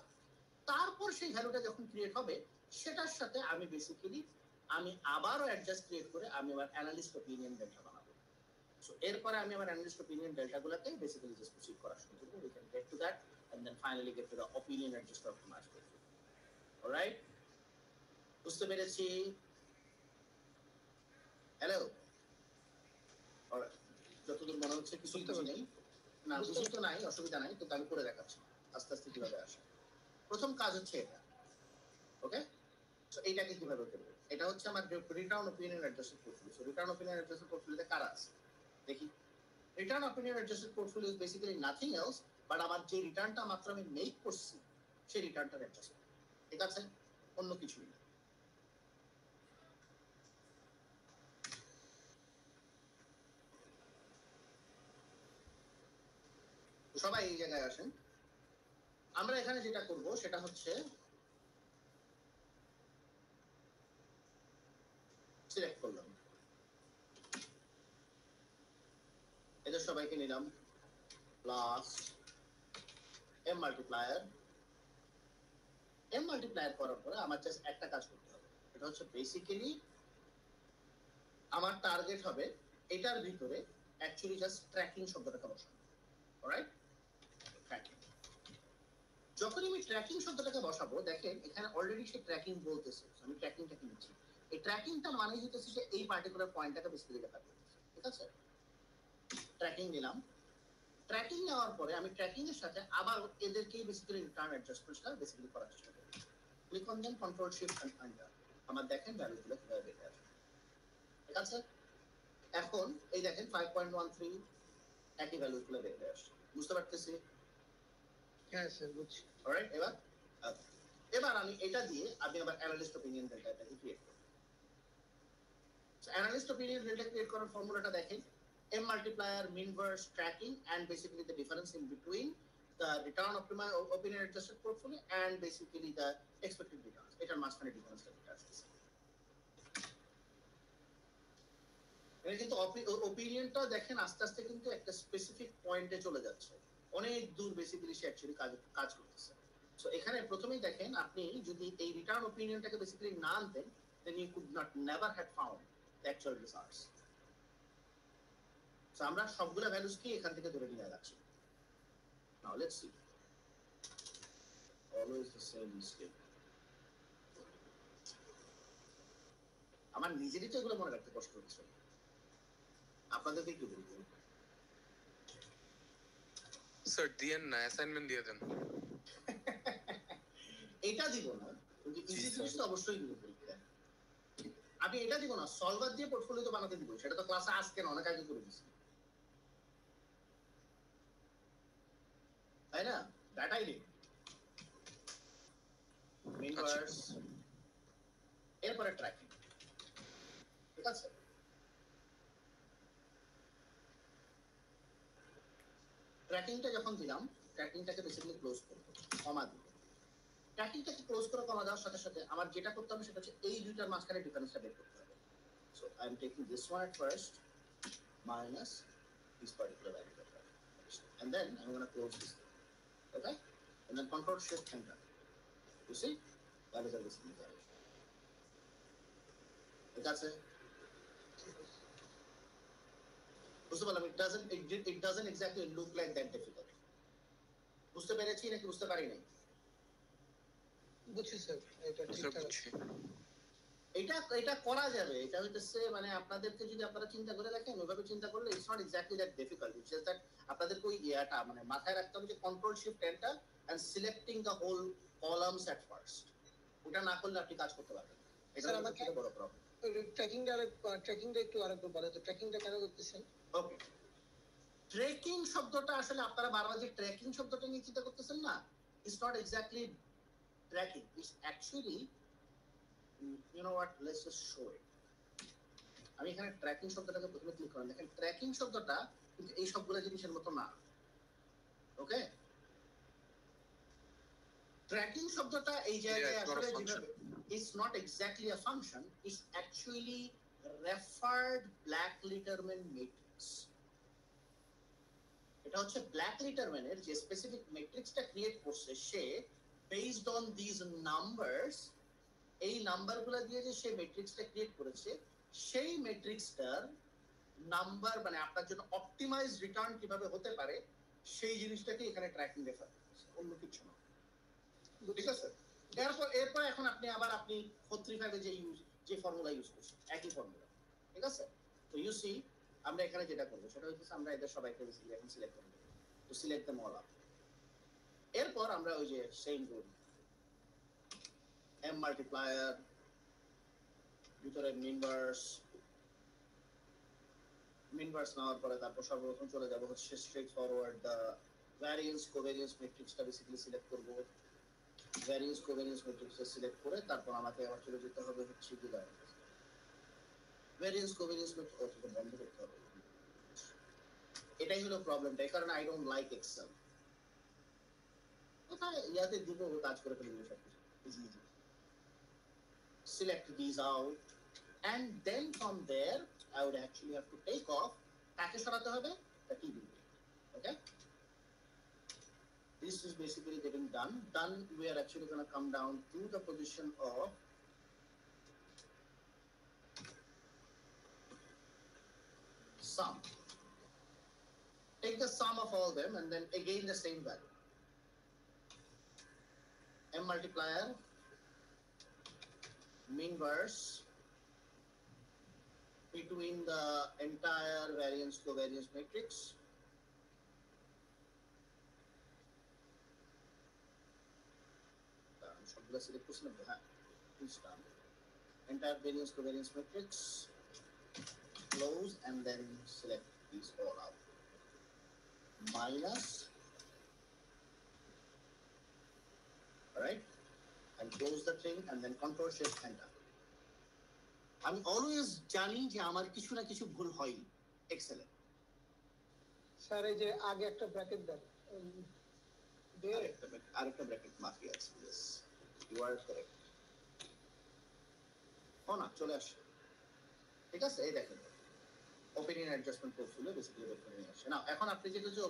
তারপর সেই ভ্যালুটা যখন ক্রিয়েট হবে, সেটার সাথে আমি বেসিক্যালি আবারও অ্যাডজাস্ট ক্রিয়েট করে আমি আমার অ্যানালিস্ট ওপিনিয়ন ডেটা বানাবো। সো এরপরে আমি আমার অ্যানালিস্ট ওপিনিয়ন ডেটাগুলোকে বেসিক্যালি জাস্ট প্রসিড করা শুরু করব। We can get to that and then finally get to the opinion adjust optimize করব। অলরাইট, বুঝতে পেরেছি? হ্যালো, অলরাইট, যতদূর মনে হচ্ছে কিছু বুঝি নেই, না বুঝি তো নাই, অসুবিধা নাই, কিন্তু আমি করে দেখাচ্ছি আস্তে আস্তে কিভাবে আসে। প্রথম কাজ হচ্ছে এটা। ওকে, সো এইটাকে কিভাবে করব? এটা হচ্ছে আমার return opinion adjusted portfolio. So return opinion adjusted পোর্টফোলিওতে কারা আছে দেখি। Return opinion adjusted portfolio is basically nothing else but আমার যে রিটার্নটা মাত্র আমি মেক করছি সেই রিটার্নটা অ্যাডজাস্ট। ঠিক আছে, অন্য কিছুই না। সবাই এই জায়গায় আসেন। আমরা এখানে যেটা করব সেটা হচ্ছে সিলেক্ট করলাম, এদের সবাইকে নিলাম, প্লাস এম মাল্টিপ্লায়ার করার পরে আমার জাস্ট একটা কাজ করতে হবে, এটা হচ্ছে বেসিক্যালি আমার টার্গেট হবে এটার ভিতরে অ্যাকচুয়ালি জাস্ট ট্র্যাকিং শব্দটাকে বসানো। Alright, tracking. যখন আমি ট্র্যাকিং শব্দটাকে বসাবো, দেখেন এখানে অলরেডি সে ট্র্যাকিং বলতেছে, আমি ট্র্যাকিংটাকে নিচ্ছি। এই ট্র্যাকিংটা মানে হইতেছে যে এই পার্টিকুলার পয়েন্টটাকে বেসিক্যালি দেখা করতেছে, ঠিক আছে? ট্র্যাকিং নিলাম। ট্র্যাকিং নেওয়ার পরে আমি ট্র্যাকিং এর সাথে আবার এদেরকেই বেসিক্যালি রিটার্ন অ্যাডজাস্টমেন্টটা বেসিক্যালি করার চেষ্টা করি। Click on then, control shift and enter. আমার দেখেন ভ্যালুগুলো কিভাবে বের আসে, ঠিক আছে? এখন এই দেখেন 5.13 একই ভ্যালুগুলো বের হয়ে আসছে, বুঝতে পারতেছি? হ্যাঁ স্যার, বুঝছি। অলরাইট, এবার আমি এটা দিয়ে আমি আবার অ্যানালিস্ট অপিনিয়ন ডেল্টাটাকে ক্রিয়েট করব। So analyst opinion delta create করার ফর্মুলাটা দেখেন, m multiplier mean verse tracking and basically the difference in between the return opinion adjusted portfolio and basically the expected returns. এটার মাঝখানে ডিফারেন্সটা যেটা আসছে, এটা কিন্তু ওপিনিয়নটা দেখেন আস্তে আস্তে কিন্তু একটা স্পেসিফিক পয়েন্টে চলে যাচ্ছে, অনেক দূর বেসিক্যালি সে অ্যাকচুয়ালি কাজ করতেছে। সো এখানে প্রথমেই দেখেন আপনি যদি এই রিটার্ন ওপিনিয়নটাকে বেসিক্যালি না আনতেন, then you could not never had found the actual results. So আমরা সবগুলা ভ্যালুস কি এখান থেকে ধরে নিয়ে যাচ্ছি। Now let's see, always the same mistake. আমার নিজেরই তো এগুলো মনে রাখতে কষ্ট হচ্ছে, আপনাদেরকে কি বলবো? স্যার দিয়েন না, অ্যাসাইনমেন্ট দিয়ে দেন। এটা দিব না, কিন্তু জি, ইজি স্যার। জিনিস তো অবশ্যই দিব পরীক্ষায়। আমি এটা দিব না, সলভার দিয়ে পোর্টফোলিও তো বানাতে দিব, সেটা তো ক্লাসে আজকে না অনেক আগে করে দিছি, তাই না? ডাটাই নেই, মেইন ভার্স, এরপরে ট্র্যাকিং, ঠিক আছে? ট্র্যাকিংটা যখন দিলাম, ট্র্যাকিংটাকে বেসিক্যালি ক্লোজ করব, কমা দিব। ট্র্যাকিংটাকে ক্লোজ করে কমা দেওয়ার সাথে সাথে আমার যেটা করতে হবে সেটা হচ্ছে এই দুইটার মাঝখানে ডিফারেন্সটা বের করতে হবে। So I am taking this one first minus this particular value, and then I'm going to close this, okay? And then control shift enter. You see, values are basically there. That's it. বুঝতে পারলাম, it doesn't exactly look like that difficult. বুঝতে পেরেছি নাকি বুঝতে পারি নাই? বুঝছি sir, এটা স্যার ঠিকঠাক আছে। বুঝছি। এটা করা যাবে, এটা হইতেছে মানে আপনাদেরকে যদি আপনারা চিন্তা করে দেখেন, ওইভাবে চিন্তা করলে it's not exactly that difficult. It's just that আপনাদেরকে ওই ইয়াটা মানে মাথায় রাখতে হবে যে control shift enter and selecting the whole columns at first. ওটা না করলে আপনি কাজ করতে পারবেন না, এটা স্যার, হচ্ছে বড় প্রবলেম। ট্র্যাকিংটা একটু আরেকবার বলেন তো, ট্র্যাকিংটা কেন করতেছেন? ওকে, ট্রেকিং শব্দটা আসলে আপনারা বারবার যে ট্রেকিং শব্দটা নিয়ে চিন্তা করতেছেন না, it's not exactly tracking, it's actually you know what, let's just show it. আমি এখানে ট্র্যাকিং শব্দটাকে প্রথমে ক্লিক করেন, দেখেন ট্র্যাকিং শব্দটা কিন্তু এই সবগুলো জিনিসের মতো না, ওকে? ট্র্যাকিং শব্দটা এই জায়গায় আসলে যেভাবে it's not exactly a function, it's actually referred black Litterman matrix. এটা হচ্ছে ব্ল্যাক লিটারম্যানের যে স্পেসিফিক ম্যাট্রিক্সটা ক্রিয়েট করছে সে, বেসড অন দিস নাম্বারস, এই নাম্বারগুলো দিয়ে যে সে ম্যাট্রিক্সটা ক্রিয়েট করেছে, সেই ম্যাট্রিক্সটার নাম্বার মানে আপনার জন্য অপটিমাইজ রিটার্ন কিভাবে হতে পারে সেই জিনিসটাকে এখানে ট্র্যাকিং রেফার করছে, অন্য কিছু না, ঠিক আছে? এরপর এখন আপনি আবার আপনি 435 এ যে ফর্মুলা ইউজ করছেন, একই ফর্মুলা, ঠিক আছে? তো ইউ সি, আমরা এখানে যেটা করবো সেটা হচ্ছে আমরা এদের সবাইকে এখন সিলেক্ট করব, তো সিলেক্ট দ্য অল আপ। এরপর আমরা ওই যে সেম রুল, m multiplier, ভিতরে মিন ভার্স নেওয়ার পরে তারপর সর্বপ্রথম চলে যাব হচ্ছে straight forward the variance covariance ম্যাট্রিক্সটা বেসিক্যালি সিলেক্ট করব। ভ্যারিয়েন্স কোভ্যারিয়েন্স ম্যাট্রিক্সটা সিলেক্ট করে তারপর আমাকে আবার চলে যেতে হবে হচ্ছে কি ভ্যারিয়েন্স কোভ্যারিয়েন্স ম্যাট্রিক্স বন্ধ করতে হবে। এটাই হলো প্রবলেমটা, এই কারণে আই ডোন্ট লাইক এক্সেল। কোথায় ইয়াতে দিব কাজ করে ফেলবো সবকিছু easy. Select these out, and then from there I would actually have to take off কাকে সরাতে হবে, the TB, okay? this is basically getting done. We are actually going to come down to the position of sum. Take the sum of all them and then again the same value. M multiplier, mean verse between the entire variance covariance matrix. Entire variance covariance matrix, close and then select these all out. Minus, alright, and close the thing and then control shift enter. আমি always জানি যে আমার কিছু না কিছু ভুল হয় এক্সেলে। Sir এই যে আগে একটা ব্র্যাকেট দেন আরেকটা ব্র্যাকেট মাফি আছে। Yes, you are correct. ও না চলে আসে, ঠিক আছে। এই দেখেন ওপিনিয়ন অ্যাডজাস্টমেন্ট পোর্টফোলিও বেসিক্যালি বের করে নিয়ে আসে। না এখন আপনি যেটা যে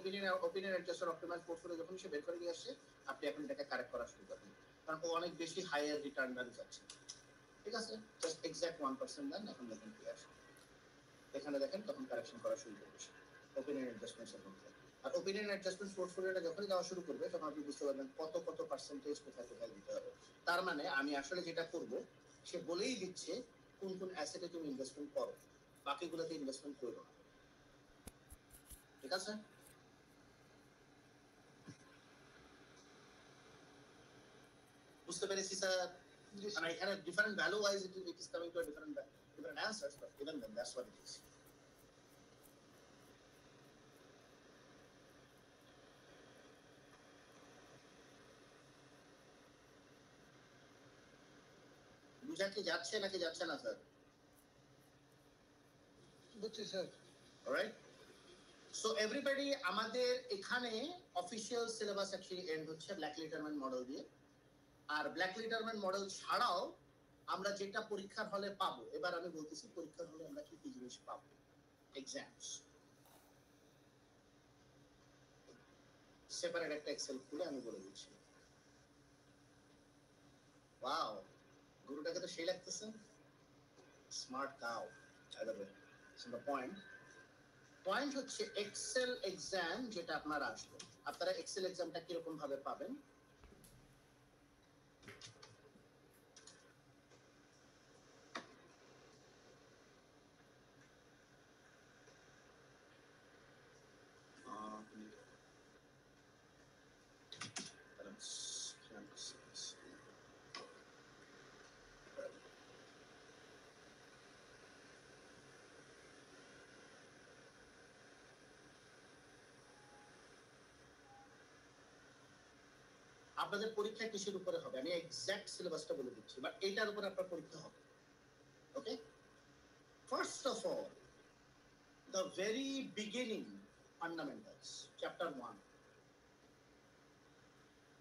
ওপিনিয়ন অ্যাডজাস্টার অপটিমাইজ পোর্টফোলিও যখন সে বের করে নিয়ে আসে, আপনি এখন এটাকে কারেক্ট করা শুরু করবেন, কারণ ও অনেক বেশি হায়ার রিটার্ন ভ্যালু যাচ্ছে। ঠিক আছে, জাস্ট এক্সাক্ট 1% দেন। এখন দেখেন কি আসে, এখানে দেখেন তখন কারেকশন করা শুরু করবে ওপিনিয়ন অ্যাডজাস্টমেন্টস এর মধ্যে। আর ওপিনিয়ন অ্যাডজাস্টমেন্ট পোর্টফোলিওটা যখনই দেওয়া শুরু করবে তখন আপনি বুঝতে পারবেন কত কত পার্সেন্টেজ কোথায় কোথায় দিতে হবে। তার মানে আমি আসলে যেটা করব, সে বলেই দিচ্ছে কোন কোন অ্যাসেটে তুমি ইনভেস্টমেন্ট করো, বাকিগুলোতে ইনভেস্টমেন্ট করো না। ঠিক আছে, বুঝতে পেরেছি sir? And I kind of different value wise it is coming to a different answers, but even then that's what it is. বুঝা কি যাচ্ছে নাকি যাচ্ছে না স্যার? বুঝছি স্যার। অলরাইট, সো এভরিবডি, আমাদের এখানে অফিশিয়াল সিলেবাস অ্যাকচুয়ালি এন্ড হচ্ছে ব্ল্যাক লিটারম্যান মডেল দিয়ে। আর ব্ল্যাক লিটারম্যান মডেল ছাড়াও আমরা যেটা পরীক্ষার হলে পাবো, এবার আমি বলতেছি পরীক্ষার হলে আমরা কি কি জিনিস পাবো। এক্সামস সেপারেট একটা এক্সেল খুলে আমি বলে দিচ্ছি। ওয়াও, গুরুটাকে তো সেই লাগতেছে, স্মার্ট কাউ। পয়েন্ট হচ্ছে এক্সেল এক্সাম যেটা আপনার আসবে, আপনারা এক্সেল এক্সামটা কিরকম ভাবে পাবেন। আপনাদের পরীক্ষা কিসের উপরে হবে আমি এক্সাক্ট সিলেবাসটা বলে দিচ্ছি, বাট এইটার উপরে আপনার পরীক্ষা হবে। Okay, first of all the very beginning fundamentals chapter 1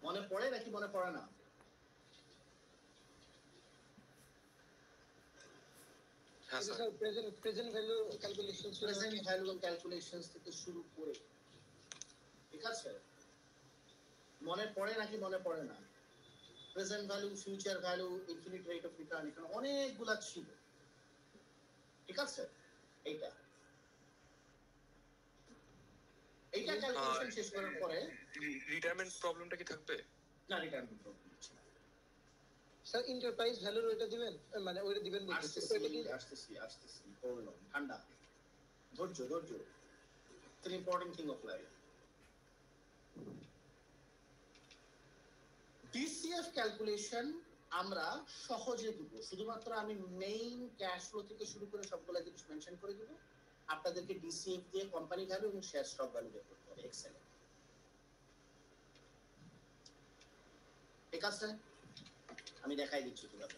মনে পড়ে নাকি মনে পড়ে না? হ্যাঁ স্যার, প্রেজেন্ট ভ্যালু ক্যালকুলেশনস থেকে শুরু করে, ঠিক আছে? মনে পড়ে নাকি মনে পড়ে না? Present value, future value, infinite rate of return, এখানে অনেকগুলা ছিল, ঠিক আছে? এইটা ক্যালকুলেশন শেষ করার পরে রিটায়ারমেন্ট প্রবলেমটা কি থাকবে? না, রিটার্ন প্রবলেম হচ্ছে না স্যার। এন্টারপ্রাইজ ভ্যালুর ওইটা দিবেন, মানে ওইটা দিবেন বলতেছি। আসতেছি হোল্ড অন, ঠান্ডা, ধৈর্য। It's an important thing of life. DCF calculation আমরা সহজে দিব, শুধুমাত্র আমি মেইন ক্যাশ ফ্লো থেকে শুরু করে সবগুলা জিনিস মেনশন করে দিব। আপনাদেরকে ডিসিএফ দিয়ে কোম্পানি ভ্যালু এবং শেয়ার স্টক ভ্যালু বের করতে হবে এক্সেলে, ঠিক আছে? আমি দেখাই দিচ্ছি কিভাবে।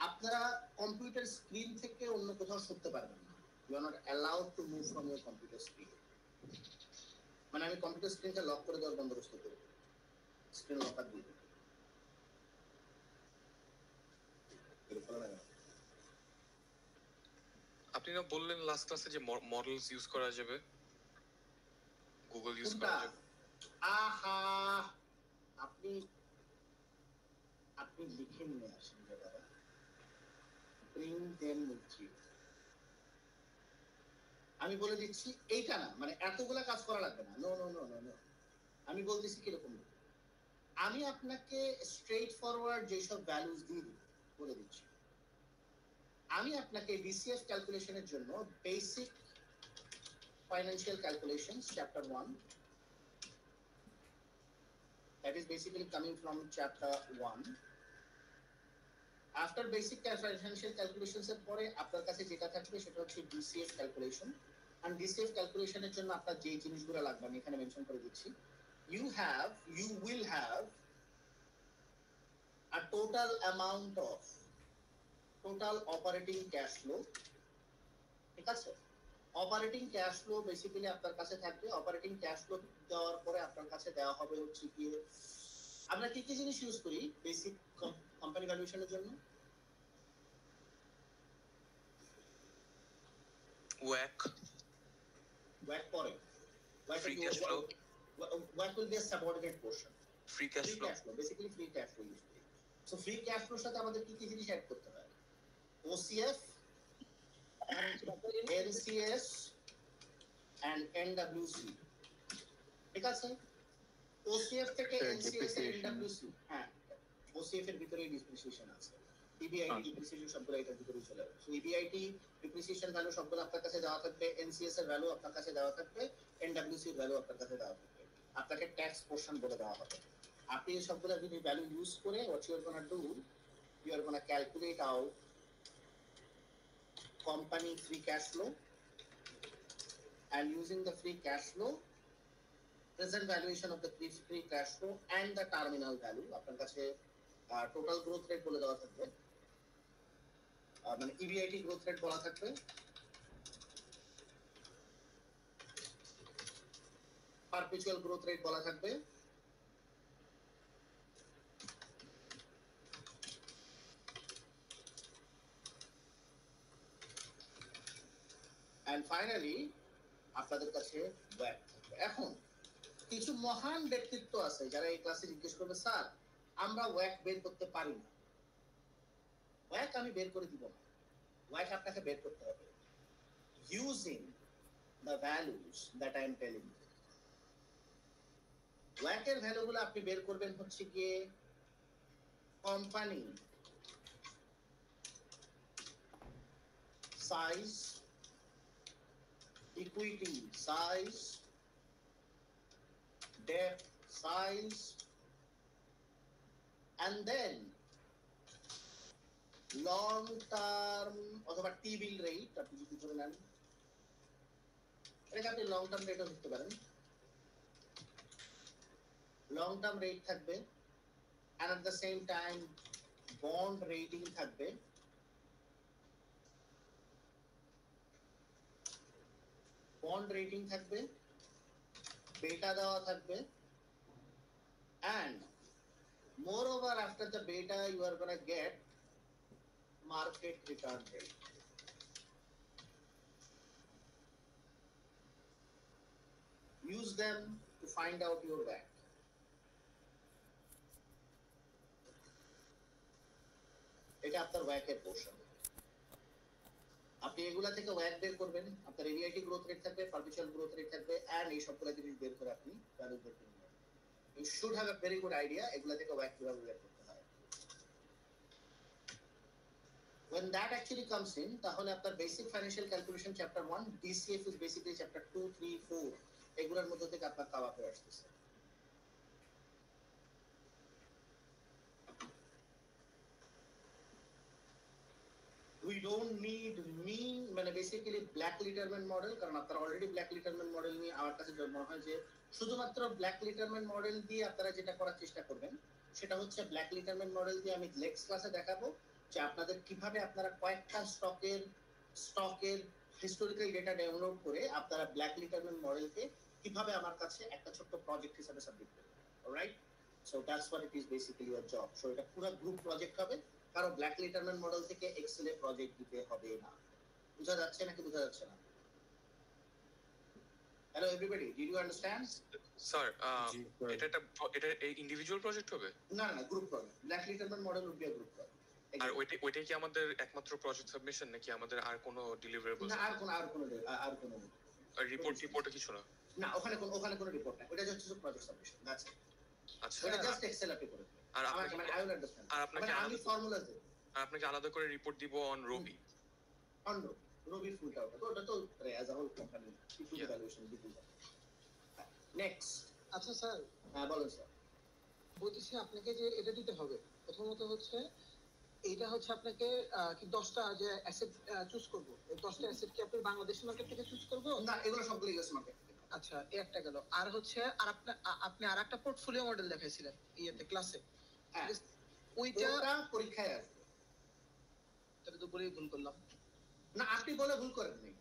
আপনারা কম্পিউটার স্ক্রিন থেকে অন্য কোথাও সরতে পারবেন না। You are not allowed to move from your computer screen. মানে আমি কম্পিউটার স্ক্রিনটা লক করে দেওয়ার বন্দোবস্ত করব, স্ক্রিন লকার দিয়ে দেব। আপনি না বললেন লাস্ট ক্লাসে যে মডেলস ইউজ করা যাবে, গুগল ইউজ কোনটা? করা যাবে। আহা, আপনি আপনি লিখে নিয়ে আসেন দাদা, প্রিন্ট দেন লিখছি। আমি বলে দিচ্ছি এইটা না, মানে এতগুলা কাজ করা লাগবে না। No no no no no, আমি বলতেছি কিরকম। আমি আপনাকে স্ট্রেট ফরওয়ার্ড যেসব ভ্যালুস দিয়ে দিব বলে দিচ্ছি। আমি আপনাকে ডিসিএফ ক্যালকুলেশনের জন্য basic financial calculations chapter 1, that is basically coming from chapter 1. After basic financial calculations এর পরে আপনার কাছে যেটা থাকবে সেটা হচ্ছে ডিসিএফ ক্যালকুলেশন। and DCF ক্যালকুলেশনের জন্য আপনার যে জিনিসগুলো লাগবে আমি এখানে মেনশন করে দিচ্ছি। you will have a total amount of total operating cash flow, ঠিক আছে? অপারেটিং ক্যাশ ফ্লো বেসিক্যালি আপনার কাছে থাকবে। অপারেটিং ক্যাশ ফ্লো দেওয়ার পরে আপনার কাছে দেওয়া হবে হচ্ছে কি, আমরা কি কি জিনিস ইউজ করি বেসিক কোম্পানি ভ্যালুয়েশনের জন্য? ওয়াক পরে Free cash flow. WACC will be a subordinate portion. Free cash Free flow. cash flow, basically free cash flow use করি। So free cash flow সাথে আমাদের কি কি জিনিস অ্যাড করতে হয়? OCF, NCS and NWC, ঠিক আছে? OCF থেকে NCS এর NWC, হ্যাঁ OCF এর ভিতরে ডিপ্রিসিয়েশন আছে, EBIT ডিপ্রিসিয়েশন সবগুলো এটার ভিতরে চলে যাবে। সো EBIT ডিপ্রিসিয়েশন ভ্যালু সবগুলো আপনার কাছে দেওয়া থাকবে, NCS এর ভ্যালু আপনার কাছে দেওয়া থাকবে, NWC এর ভ্যালু আপনার কাছে দেওয়া থাকবে। আপনাকে ট্যাক্স পোরশন বলে দেওয়া হবে। আপনি এই সবগুলো যদি ভ্যালু ইউজ করে what you are going to do, you are going to calculate out company free cash flow, and using the free cash flow, present valuation of the free cash flow and the terminal value আপনার কাছে total growth rate বলে দেওয়া থাকবে, মানে EBIT growth rate বলা থাকবে, perpetual growth rate বলা থাকবে, and finally আপনাদের কাছে WACC থাকবে। এখন কিছু মহান ব্যক্তিত্ব আছে যারা এই ক্লাসে জিজ্ঞেস করবে, স্যার আমরা WACC বের করতে পারি না। WACC আমি বের করে দিব না, WACC আপনাকে বের করতে হবে using the values that I am telling you. WACC এর ভ্যালুগুলো আপনি বের করবেন হচ্ছে গিয়ে company size, equity size, debt size, and then long term অথবা টি বিল রেট আপনি যদি ধরে নেন, এটাকে আপনি লং টার্ম রেটও ধরতে পারেন। লং টার্ম রেট থাকবে, and at the same time bond rating থাকবে, বন্ড রেটিং থাকবে, বেটা দেওয়া থাকবে, and moreover after the beta you are going to get market return rate. Use them to find out your WACC. এটা আপনার WACC এর portion. আপনি এগুলা থেকে WACC বের করবেন, আপনার EBIT গ্রোথ রেট থাকবে, পারপেচুয়াল গ্রোথ রেট থাকবে, এন্ড এই সবগুলা জিনিস বের করে আপনি ভ্যালু বের করবেন। You should have a very good idea এগুলা থেকে WACC কিভাবে বের করতে হয়। When that actually comes in, তাহলে আপনার basic financial calculation chapter 1, DCF is basically chapter 2, 3, 4 এগুলোর মধ্যে থেকে আপনার কভার হয়ে আসতেছে। We don't need mean, মানে বেসিক্যালি ব্ল্যাক লিটারমেন্ট মডেল, কারণ আপনারা অলরেডি ব্ল্যাক লিটারমেন্ট মডেল নিয়ে আমার কাছে মনে হয় যে শুধুমাত্র ব্ল্যাক লিটারমেন্ট মডেল দিয়ে আপনারা যেটা করার চেষ্টা করবেন সেটা হচ্ছে ব্ল্যাক লিটারমেন্ট মডেল দিয়ে আমি নেক্সট ক্লাসে দেখাবো যে আপনাদের কিভাবে আপনারা কয়েকটা স্টকের হিস্টোরিক্যাল ডেটা ডাউনলোড করে আপনারা ব্ল্যাক লিটারমেন্ট মডেলকে কিভাবে আমার কাছে একটা ছোট্ট প্রজেক্ট হিসেবে সাবমিট করবে, alright? So that's what it is basically your job. So এটা পুরো গ্রুপ প্রজেক্ট হবে, কারো ব্ল্যাক লিটারম্যান মডেল থেকে এক্সেলে প্রজেক্ট দিতে হবে না। বুঝা যাচ্ছে নাকি বোঝা যাচ্ছে না? Hello everybody, did you understand? Sir এটা ইন্ডিভিজুয়াল প্রজেক্ট হবে? না না, group project. Black Litterman model would be a group project. আর ওইটাই কি আমাদের একমাত্র প্রজেক্ট সাবমিশন, নাকি আমাদের আর কোনো ডিলিভারেবলস? না, আর কোনো রিপোর্টে কিছু না? না, ওখানে কোনো রিপোর্ট নাই। ওটা হচ্ছে প্রজেক্ট সাবমিশন, দ্যাটস ইট। আচ্ছা, ওটা জাস্ট এক্সেল আপনি করে দেবেন। আর আপনাকে মানে আই উইল আন্ডারস্ট্যান্ড। আর আপনাকে আমি ফর্মুলা দেব। আর আপনাকে আলাদা করে রিপোর্ট দিব অন রবি? অন রবি ফুলটা ওটা তো অ্যাজ আ হোল কোম্পানি কিছু ভ্যালুয়েশন দিতে হবে। নেক্সট। আচ্ছা স্যার, হ্যাঁ বলুন স্যার। বলতেছি আপনাকে যে এটা দিতে হবে, প্রথমত হচ্ছে এইটা হচ্ছে আপনাকে কি 10টা যে অ্যাসেট চুজ করব, এই 10টা অ্যাসেট কি আপনি বাংলাদেশের মার্কেট থেকে চুজ করব? না, এগুলো সবগুলো ইউএস মার্কেট। আচ্ছা, এই একটা গেল। আর হচ্ছে আর আপনি আরেকটা পোর্টফোলিও মডেল দেখাইছিলেন ইয়েতে ক্লাসে, হ্যাঁ ওইটা পরীক্ষায় আসবে। তাহলে তো বলেই ভুল করলাম। না, আপনি বলে ভুল করেন নাই।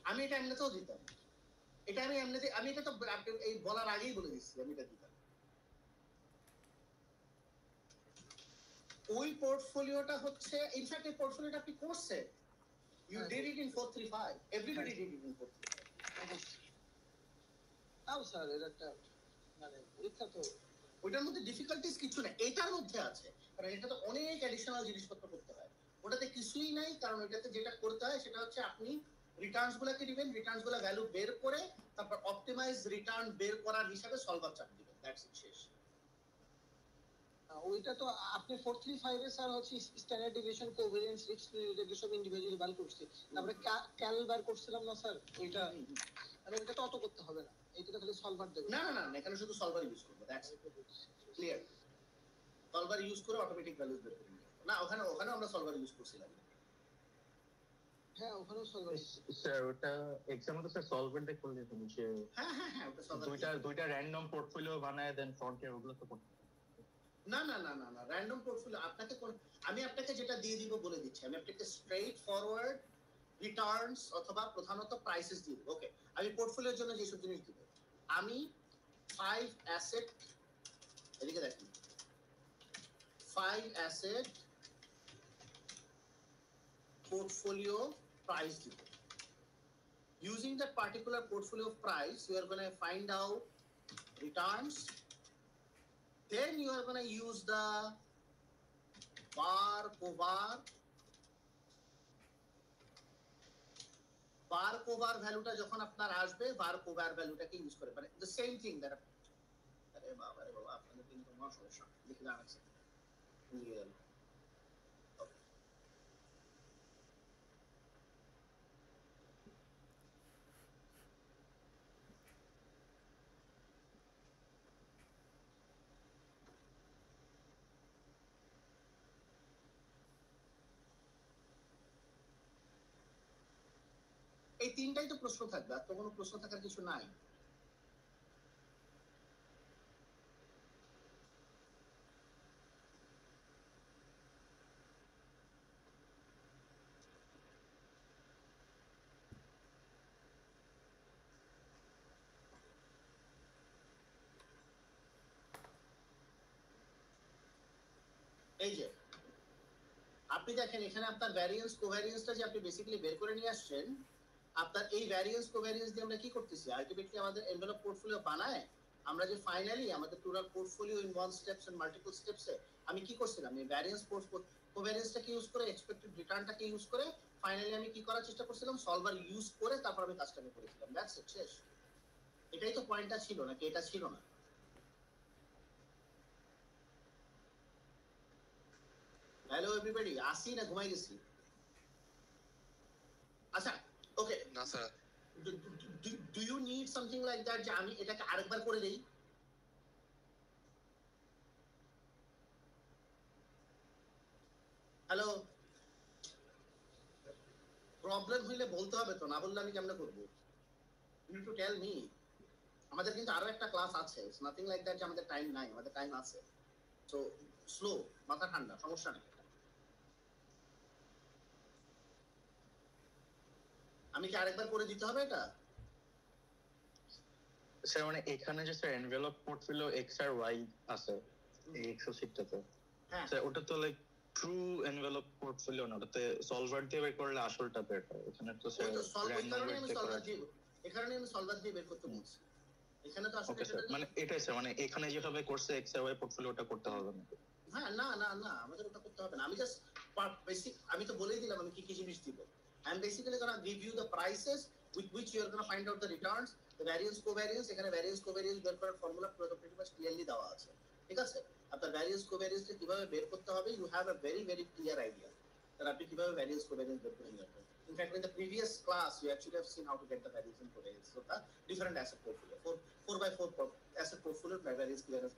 আমি এটা এমনিতেও দিতাম। আমি এটা তো এই বলার আগেই বলে দিচ্ছি আমি এটা দিতাম। ওই পোর্টফোলিওটা হচ্ছে, ইনফ্যাক্ট এই পোর্টফোলিওটা আপনি করছেন। You did it in 435. Everybody did it in 435. তাও স্যার এর একটা মানে পরীক্ষা তো, ওইটার মধ্যে ডিফিকাল্টিস কিছু না, এটার মধ্যে আছে। কারণ এটাতে অনেক অ্যাডিশনাল জিনিসপত্র করতে হয়। ওটাতে কিছুই নাই, কারণ ওটাতে যেটা করতে হয় সেটা হচ্ছে আপনি রিটার্নস গুলাকে দিবেন, রিটার্নস গুলা ভ্যালু বের করে তারপর অপটিমাইজ রিটার্ন বের করার হিসাবে সলভার চাপ দিবেন। দ্যাটস ইট, শেষ। ওইটা তো আপনি 435 এ স্যার হচ্ছে standard deviation, covariance, risk related সব ইন্ডিভিজুয়ালি বার করছি। তারপরে ক্যাল বার করছিলাম না স্যার ওইটা, আর ওইটা তো অত করতে হবে না, এইটা তো খালি সলভার দেব। না না না, এখানে শুধু সলভার ইউজ করব। That's clear. সলভার ইউজ করে অটোমেটিক ভ্যালুস বের করে নিব। না, ওখানে আমরা সলভার ইউজ করছিলাম। হ্যাঁ, ওখানেও সলভার। স্যার ওটা এক্সামে তো স্যার সলভেন্টে করলে তুমি যে হ্যাঁ ওটা সলভার। দুইটা র্যান্ডম পোর্টফোলিও বানায় দেন ফ্রন্টে ওগুলো তো করতে। না র্যান্ডম পোর্টফোলিও আমি আপনাকে যেটা দিয়ে দিব বলে দিচ্ছি। আমি আপনাকে স্ট্রেইট ফরওয়ার্ড রিটার্নস অথবা প্রধানত প্রাইসেস দিব। ওকে, আমি পোর্টফোলিওর জন্য যে সব জিনিস দিব, আমি 5 অ্যাসেট, এদিকে দেখুন, 5 অ্যাসেট portfolio price দিব। Using that particular portfolio price, you are going to find out returns. Then you are going to use the bar cover ভ্যালুটা যখন আপনার আসবে, বার কোভার ভ্যালুটাকে ইউজ করে, মানে the same thing that আরে বাবা আপনাদের কিন্তু মহা সমস্যা দেখে জানাচ্ছি। এই তিনটাই তো প্রশ্ন থাকবে, আর তো কোনো প্রশ্ন থাকার কিছু নাই। এই যে আপনি দেখেন এখানে আপনার ভ্যারিয়েন্স কোভ্যারিয়েন্সটা যে আপনি বেসিক্যালি বের করে নিয়ে আসছেন, আপনার এই ভ্যারিয়েন্স কোভ্যারিয়েন্স দিয়ে আমরা কি করতেছি, আলটিমেটলি আমাদের এনভেলপ পোর্টফোলিও বানায় আমরা যে ফাইনালি আমাদের total portfolio in one steps and multiple স্টেপসে আমি কি করছিলাম, এই ভ্যারিয়েন্স কোভ্যারিয়েন্সটাকে ইউজ করে, এক্সপেক্টেড রিটার্নটাকে ইউজ করে ফাইনালি আমি কি করার চেষ্টা করছিলাম, সলভার ইউজ করে তারপর আমি কাজটা করেছিলাম। দ্যাটস ইট, শেষ। এটাই তো পয়েন্টটা ছিল, নাকি এটা ছিল না? হ্যালো এভরিবডি, আসি না ঘুমাই গেছি? আচ্ছা ওকে। না sir. Do you need something like that যে আমি এটাকে আরেকবার করে দেই? হ্যালো, প্রবলেম হইলে বলতে হবে তো, না বললে আমি কেমনে করবো? You need to tell me. আমাদের কিন্তু আরো একটা ক্লাস আছে, ইটস নাথিং লাইক দ্যাট যে আমাদের টাইম নাই, আমাদের টাইম আছে। সো স্লো, মাথা ঠান্ডা, সমস্যা নেই। আমি কি আরেকবার করে দিতে হবে এটা? স্যার মানে এখানে যে স্যার এনভেলপ পোর্টফোলিও এক্স আর ওয়াই আছে এই এক্সেল শিটটাতে, হ্যাঁ স্যার ওটা তো লাইক ট্রু এনভেলপ পোর্টফোলিও না, ওটাতে সলভার দিয়ে বের করলে আসলটা বের হয়, এখানে তো স্যার ওই তো সলভ, ওই র্যান্ডম কারণে ওয়েট আমি দিয়ে করা সলভার দিয়ে, এখানে আমি সলভার দিয়ে বের করতে বলছি। এখানে তো আসলে ওকে স্যার, মানে এটাই স্যার মানে এখানে যেভাবে করছে এক্স আর ওয়াই পোর্টফোলিওটা করতে হবে না। হ্যাঁ না না না, আমাদের ওটা করতে হবে না। আমি জাস্ট বেসিক, আমি তো বলেই দিলাম আমি কি কি জিনিস দিব। I am basically gonna give you the prices with which you are gonna find out the returns, the variance covariance. এখানে ভ্যারিয়েন্স কোভ্যারিয়েন্স বের করার ফর্মুলা প্রিটি মাচ ক্লিয়ারলি দেওয়া আছে, ঠিক আছে? আপনার ভ্যারিয়েন্স কোভ্যারিয়েন্সটা কিভাবে বের করতে হবে, you have a very very clear idea that আপনি কিভাবে ভ্যারিয়েন্স কোভ্যারিয়েন্স বের করে নেবেন। In fact, in the previous class, you actually have seen how to get the variance and covariance of the different asset portfolio. 4x4 asset portfolio, variance covariance.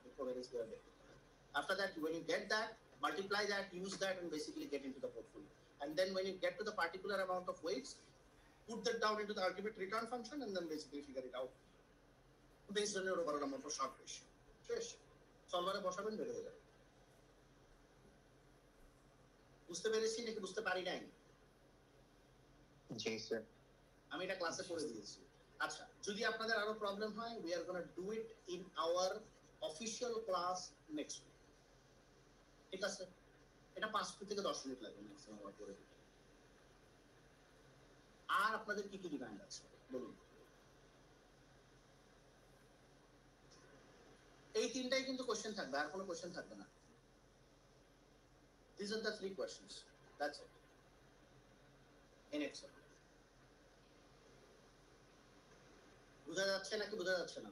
After that, when you get that, multiply that, use that, and basically get into the portfolio. And then when you get to the particular amount of weights, put that down into the ultimate return function, and then basically figure it out based on your overall amount of short ratio. শেষ, সলভারে বসাবেন, বের হয়ে যাবে। বুঝতে পেরেছি নাকি বুঝতে পারি নাই? জি স্যার। আমি এটা ক্লাসে পড়ে দিয়েছি। আচ্ছা, যদি আপনাদের আরো প্রবলেম হয়, we are going to do it in our official class next week, ঠিক আছে? এটা 5 থেকে 10 মিনিট লাগবে ম্যাক্সিমাম আমার করে দিতে। আর আপনাদের কি কি ডিমান্ড আছে বলুন। এই তিনটাই কিন্তু কোশ্চেন থাকবে, আর কোনো কোশ্চেন থাকবে না। These are the 3 questions. That's it. In Excel. বুঝা যাচ্ছে নাকি বোঝা যাচ্ছে না?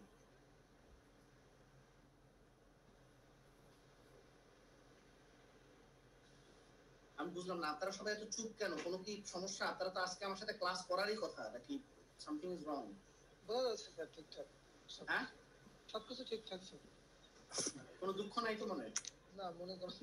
আমি বুঝলাম না, আপনারা সবাই এত চুপ কেন? কোনো কি সমস্যা? আপনারা তো আজকে আমার সাথে ক্লাস করারই কথা, নাকি সামথিং ইজ রং? বোঝা যাচ্ছে স্যার ঠিকঠাক, হ্যাঁ, সবকিছু ঠিকঠাক স্যার। কোনো দুঃখ নাই তো মনে? না, মনে করেন